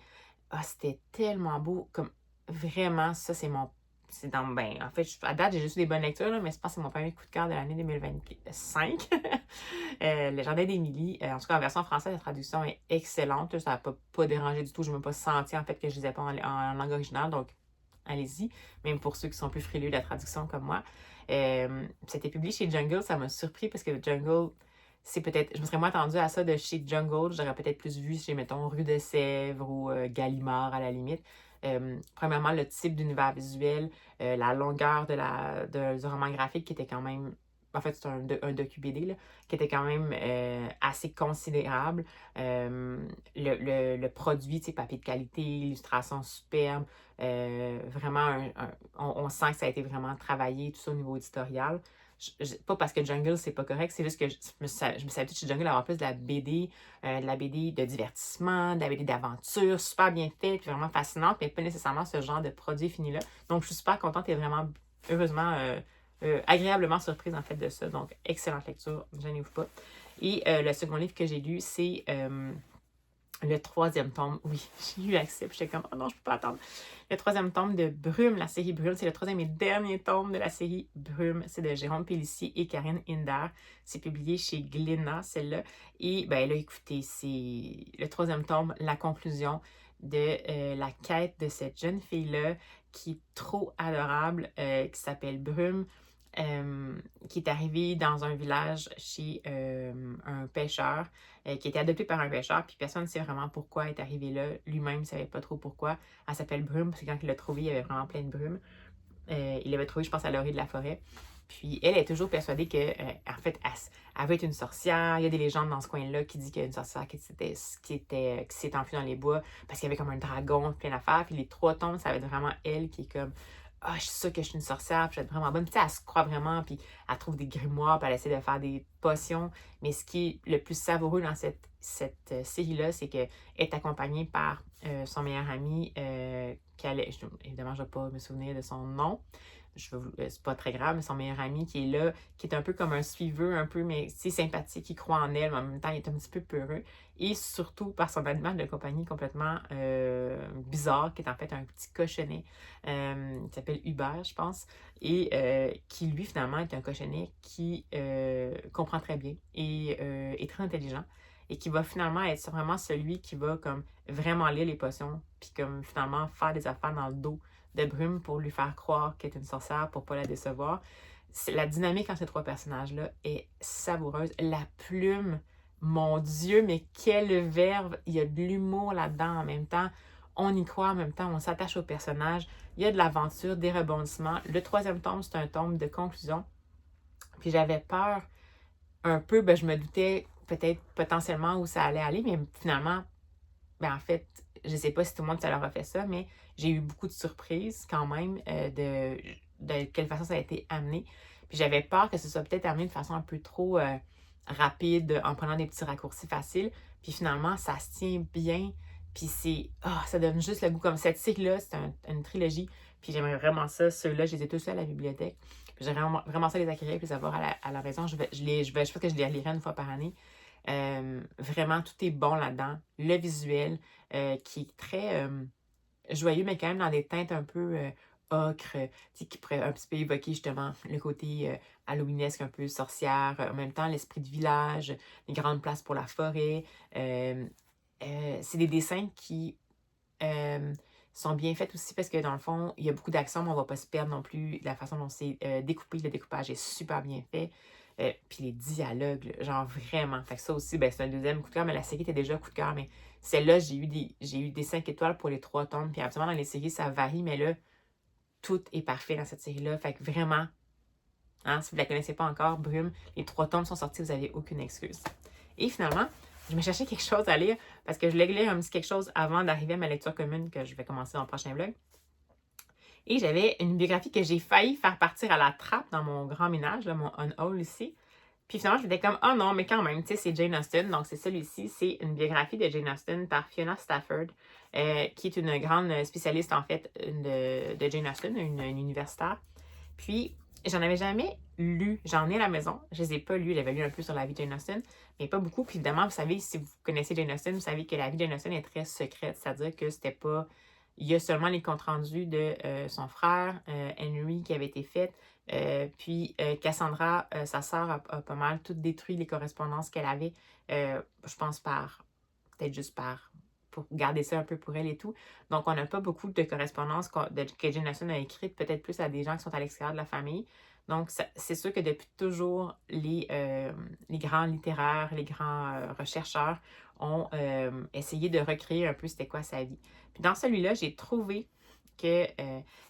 Ah, c'était tellement beau, comme vraiment, ça, c'est mon. C'est dans. Ben, en fait, à date, j'ai juste eu des bonnes lectures, là, mais je pense que c'est mon premier coup de cœur de l'année 2025. Le Jardin d'Émilie, en tout cas, en version française, la traduction est excellente. Ça n'a pas dérangé du tout. Je ne m'ai pas senti, en fait, que je ne lisais pas en langue originale. Donc, allez-y, même pour ceux qui sont plus frileux de la traduction comme moi. C'était publié chez Jungle, ça m'a surpris parce que Jungle, c'est peut-être. Je me serais moins attendue à ça de chez Jungle. J'aurais peut-être plus vu chez, mettons, Rue de Sèvres ou Gallimard à la limite. Premièrement, le type d'univers visuel, la longueur du roman graphique qui était quand même. En fait, c'est un docu-BD là, qui était quand même assez considérable. Le produit, tu sais, papier de qualité, illustration superbe. Vraiment, on sent que ça a été vraiment travaillé, tout ça au niveau éditorial. Pas parce que Jungle, c'est pas correct, c'est juste que je me suis habituée chez Jungle à avoir plus de la BD de divertissement, de la BD d'aventure, super bien faite, puis vraiment fascinante, mais pas nécessairement ce genre de produit fini-là. Donc, je suis super contente et vraiment, heureusement, agréablement surprise en fait de ça. Donc, excellente lecture, gênez-vous pas. Et le second livre que j'ai lu, c'est le troisième tome. Oui, j'ai eu accès, puis j'étais comme, oh non, je peux pas attendre. Le troisième tome de Brume, la série Brume. C'est le troisième et dernier tome de la série Brume. C'est de Jérôme Pélissier et Karine Hinder. C'est publié chez Glénat, celle-là. Et ben là, écoutez, c'est le troisième tome, la conclusion de la quête de cette jeune fille-là qui est trop adorable, qui s'appelle Brume. Qui est arrivée dans un village chez un pêcheur, qui était adopté par un pêcheur, puis personne ne sait vraiment pourquoi elle est arrivée là. Lui-même ne savait pas trop pourquoi. Elle s'appelle Brume, parce que quand il l'a trouvée, il y avait vraiment plein de brume. Il l'avait trouvée, je pense, à l'orée de la forêt. Puis elle est toujours persuadée que, en fait, elle veut être une sorcière. Il y a des légendes dans ce coin-là qui disent qu'il y a une sorcière qui s'est enfuie dans les bois parce qu'il y avait comme un dragon, plein d'affaires. Puis les 3 tomes, ça va être vraiment elle qui est comme ah, je suis sûre que je suis une sorcière, puis je vais être vraiment bonne. Puis, tu sais, elle se croit vraiment, puis elle trouve des grimoires, puis elle essaie de faire des potions. Mais ce qui est le plus savoureux dans cette série-là, c'est qu'elle est accompagnée par son meilleur ami, évidemment, je ne vais pas me souvenir de son nom. C'est pas très grave, mais son meilleur ami qui est là, qui est un peu comme un suiveux, un peu, mais c'est sympathique, il croit en elle, mais en même temps, il est un petit peu peureux. Et surtout par son animal de compagnie complètement bizarre, qui est en fait un petit cochonnet, qui s'appelle Hubert, je pense, et qui, lui, finalement, est un cochonnet qui comprend très bien et est très intelligent, et qui va finalement être vraiment celui qui va comme vraiment lire les potions, puis comme finalement faire des affaires dans le dos de Brume pour lui faire croire qu'elle est une sorcière pour pas la décevoir. La dynamique entre ces 3 personnages-là est savoureuse. La plume, mon Dieu, mais quelle verve! Il y a de l'humour là-dedans en même temps. On y croit en même temps, on s'attache au personnage. Il y a de l'aventure, des rebondissements. Le 3e tome, c'est un tome de conclusion. Puis j'avais peur un peu, ben, je me doutais peut-être potentiellement où ça allait aller, mais finalement, ben en fait, je sais pas si tout le monde ça leur a fait ça, mais j'ai eu beaucoup de surprises quand même de quelle façon ça a été amené. Puis j'avais peur que ce soit peut-être amené de façon un peu trop rapide, en prenant des petits raccourcis faciles. Puis finalement, ça se tient bien. Puis ça donne juste le goût. Comme cette série-là, c'est une trilogie. Puis j'aimerais vraiment ça. Ceux-là, je les ai tous à la bibliothèque. Puis j'aimerais vraiment ça les acquérir puis les avoir à la maison. Je pense que je les lirai une fois par année. Vraiment, tout est bon là-dedans. Le visuel qui est très joyeux, mais quand même dans des teintes un peu ocre, tu sais, qui pourrait un petit peu évoquer justement le côté halloweenesque, un peu sorcière, en même temps l'esprit de village, les grandes places pour la forêt. C'est des dessins qui sont bien faits aussi parce que dans le fond, il y a beaucoup d'action, mais on ne va pas se perdre non plus. La façon dont c'est découpé, le découpage est super bien fait. Puis les dialogues, là, genre vraiment. Fait que ça aussi, ben, c'est un deuxième coup de cœur, mais la série était déjà coup de cœur. Mais celle-là, j'ai eu des 5 étoiles pour les 3 tomes. Puis absolument, dans les séries, ça varie, mais là, tout est parfait dans cette série-là. Fait que vraiment, hein, si vous ne la connaissez pas encore, Brume, les 3 tomes sont sortis, vous n'avez aucune excuse. Et finalement, je me cherchais quelque chose à lire parce que je voulais lire un petit quelque chose avant d'arriver à ma lecture commune que je vais commencer dans le prochain vlog. Et j'avais une biographie que j'ai failli faire partir à la trappe dans mon grand ménage, là, mon on-haul ici. Puis finalement, je m'étais comme, oh non, mais quand même, tu sais, c'est Jane Austen. Donc, c'est celui-ci. C'est une biographie de Jane Austen par Fiona Stafford, qui est une grande spécialiste, en fait, de Jane Austen, une universitaire. Puis, j'en avais jamais lu. J'en ai à la maison. Je les ai pas lus. J'avais lu un peu sur la vie de Jane Austen, mais pas beaucoup. Puis, évidemment, vous savez, si vous connaissez Jane Austen, vous savez que la vie de Jane Austen est très secrète. C'est-à-dire que c'était pas... Il y a seulement les comptes rendus de son frère, Henry, qui avait été fait. Puis Cassandra, sa sœur, a pas mal tout détruit les correspondances qu'elle avait. Je pense peut-être juste pour garder ça un peu pour elle et tout. Donc, on n'a pas beaucoup de correspondances que Jane Austen a écrites, peut-être plus à des gens qui sont à l'extérieur de la famille. Donc, c'est sûr que depuis toujours, les grands littéraires, les grands rechercheurs ont essayé de recréer un peu c'était quoi sa vie. Puis dans celui-là, j'ai trouvé qu'elle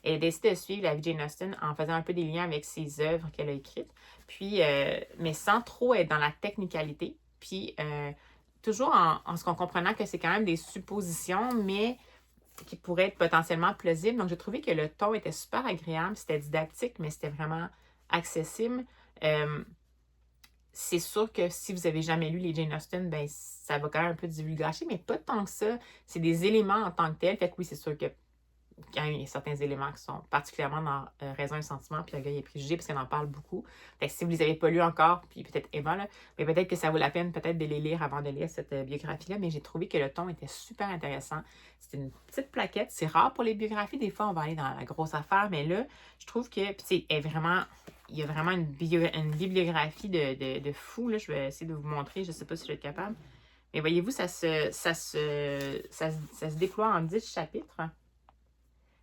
a décidé de suivre la vie de Jane Austen en faisant un peu des liens avec ses œuvres qu'elle a écrites, puis, mais sans trop être dans la technicalité. Puis, toujours en ce qu'on comprenant que c'est quand même des suppositions, mais qui pourraient être potentiellement plausibles. Donc, j'ai trouvé que le ton était super agréable, c'était didactique, mais c'était vraiment accessible. C'est sûr que si vous n'avez jamais lu les Jane Austen, ben, ça va quand même un peu divulgacher, mais pas tant que ça. C'est des éléments en tant que tels. Fait que oui, c'est sûr que quand il y a certains éléments qui sont particulièrement dans Raison et Sentiment, puis Orgueil et Préjugés, parce qu'on en parle beaucoup. Fait que si vous ne les avez pas lus encore, puis peut-être Emma, là, mais peut-être que ça vaut la peine peut-être de les lire avant de lire cette biographie-là, mais j'ai trouvé que le ton était super intéressant. C'était une petite plaquette. C'est rare pour les biographies. Des fois, on va aller dans la grosse affaire, mais là, je trouve que c'est vraiment... Il y a vraiment une bibliographie de fou. Là. Je vais essayer de vous montrer. Je ne sais pas si je vais être capable. Mais voyez-vous, ça se déploie en 10 chapitres.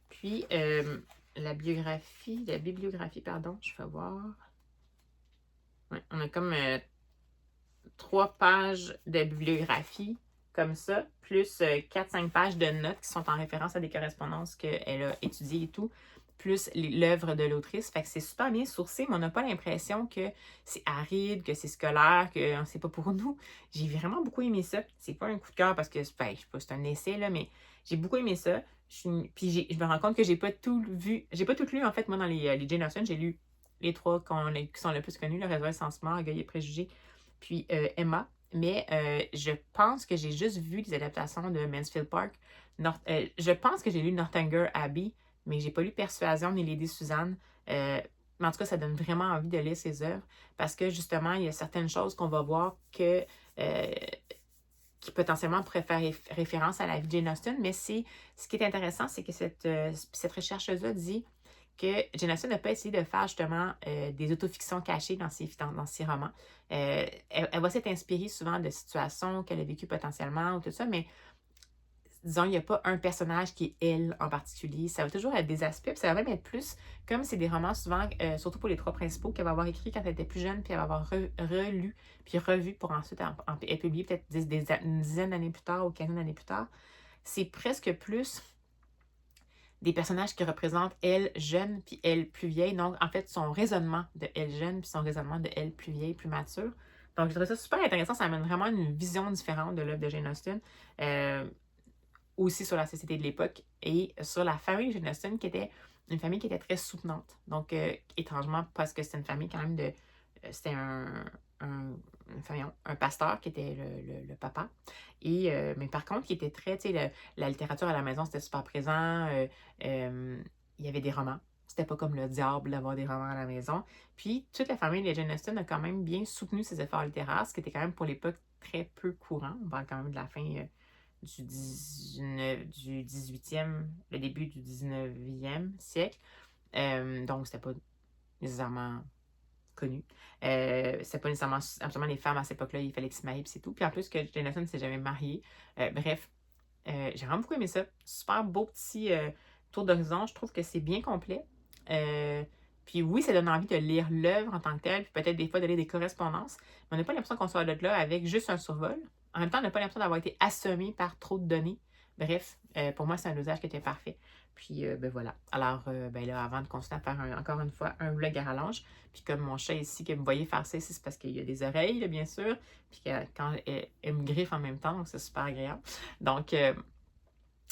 Puis, la bibliographie, pardon, je vais voir. Ouais, on a comme 3 pages de bibliographie, comme ça, plus 4-5 pages de notes qui sont en référence à des correspondances qu'elle a étudiées et tout, plus l'œuvre de l'autrice. Fait que c'est super bien sourcé, mais on n'a pas l'impression que c'est aride, que c'est scolaire, que c'est pas pour nous. J'ai vraiment beaucoup aimé ça. C'est pas un coup de cœur parce que, ben, je sais pas, c'est un essai, là, mais j'ai beaucoup aimé ça. Puis je me rends compte que j'ai pas tout vu. J'ai pas tout lu, en fait, moi, dans les Jane Austen. J'ai lu les 3 qui sont le plus connus, le Raison et Sentiment, Orgueil et Préjugés, puis Emma. Mais je pense que j'ai juste vu les adaptations de Mansfield Park. Je pense que j'ai lu Northanger Abbey, mais j'ai pas lu Persuasion ni Lady Suzanne. Mais en tout cas, ça donne vraiment envie de lire ses œuvres parce que justement, il y a certaines choses qu'on va voir qui potentiellement pourraient faire référence à la vie de Jane Austen. Mais ce qui est intéressant, c'est que cette rechercheuse-là dit que Jane Austen n'a pas essayé de faire justement des autofictions cachées dans ses romans. Elle va s'être inspirée souvent de situations qu'elle a vécues potentiellement ou tout ça, mais disons, il n'y a pas un personnage qui est elle en particulier. Ça va toujours être des aspects, puis ça va même être plus comme c'est des romans souvent, surtout pour les 3 principaux, qu'elle va avoir écrit quand elle était plus jeune, puis elle va avoir relu, puis revu pour ensuite être publié peut-être une dizaine d'années plus tard ou 15 d'années plus tard. C'est presque plus des personnages qui représentent elle jeune puis elle plus vieille. Donc, en fait, son raisonnement de elle jeune puis son raisonnement de elle plus vieille, plus mature. Donc, je trouve ça super intéressant. Ça amène vraiment une vision différente de l'œuvre de Jane Austen. Aussi sur la société de l'époque et sur la famille de Jane Austen, qui était une famille qui était très soutenante. Donc, étrangement, parce que c'était une famille quand même de... c'était un pasteur qui était le papa. Et, mais par contre, qui était très, tu sais, la littérature à la maison, c'était super présent. Il y avait des romans. C'était pas comme le diable d'avoir des romans à la maison. Puis, toute la famille de Jane Austen a quand même bien soutenu ses efforts littéraires, ce qui était quand même pour l'époque très peu courant. On parle quand même de la fin du 18e, le début du 19e siècle. Donc, c'était pas nécessairement connu. C'était pas nécessairement absolument les femmes à cette époque-là, il fallait qu'ils se marient, puis c'est tout. Puis en plus, que Jane Austen ne s'est jamais mariée. Bref, j'ai vraiment beaucoup aimé ça. Super beau petit tour d'horizon. Je trouve que c'est bien complet. Puis oui, ça donne envie de lire l'œuvre en tant que telle, puis peut-être des fois de lire des correspondances, mais on n'a pas l'impression qu'on soit là avec juste un survol. En même temps, on n'a pas l'impression d'avoir été assommé par trop de données. Bref, pour moi, c'est un dosage qui était parfait. Puis, ben voilà. Alors, ben là, avant de continuer à faire, encore une fois, un vlog à rallonge, puis comme mon chat ici, que vous voyez faire ça ici, c'est parce qu'il y a des oreilles, là, bien sûr, puis quand elle me griffe en même temps, donc c'est super agréable. Donc,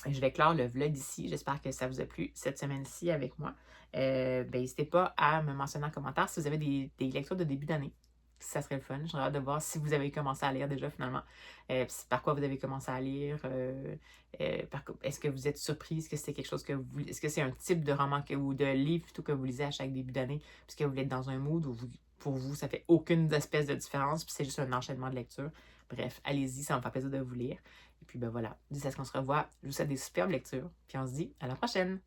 je vais clore le vlog ici. J'espère que ça vous a plu cette semaine-ci avec moi. Ben, n'hésitez pas à me mentionner en commentaire si vous avez des lectures de début d'année. Ça serait le fun. J'aurais hâte de voir si vous avez commencé à lire déjà finalement. Par quoi vous avez commencé à lire. Est-ce que vous êtes surprise? Est-ce que c'est quelque chose que vous... Est-ce que c'est un type de roman ou de livre plutôt que vous lisez à chaque début d'année? Puisque vous êtes dans un mood où pour vous, ça fait aucune espèce de différence. Puis c'est juste un enchaînement de lecture. Bref, allez-y, ça va me faire plaisir de vous lire. Et puis ben voilà, d'ici à ce qu'on se revoit, je vous souhaite des superbes lectures. Puis on se dit à la prochaine!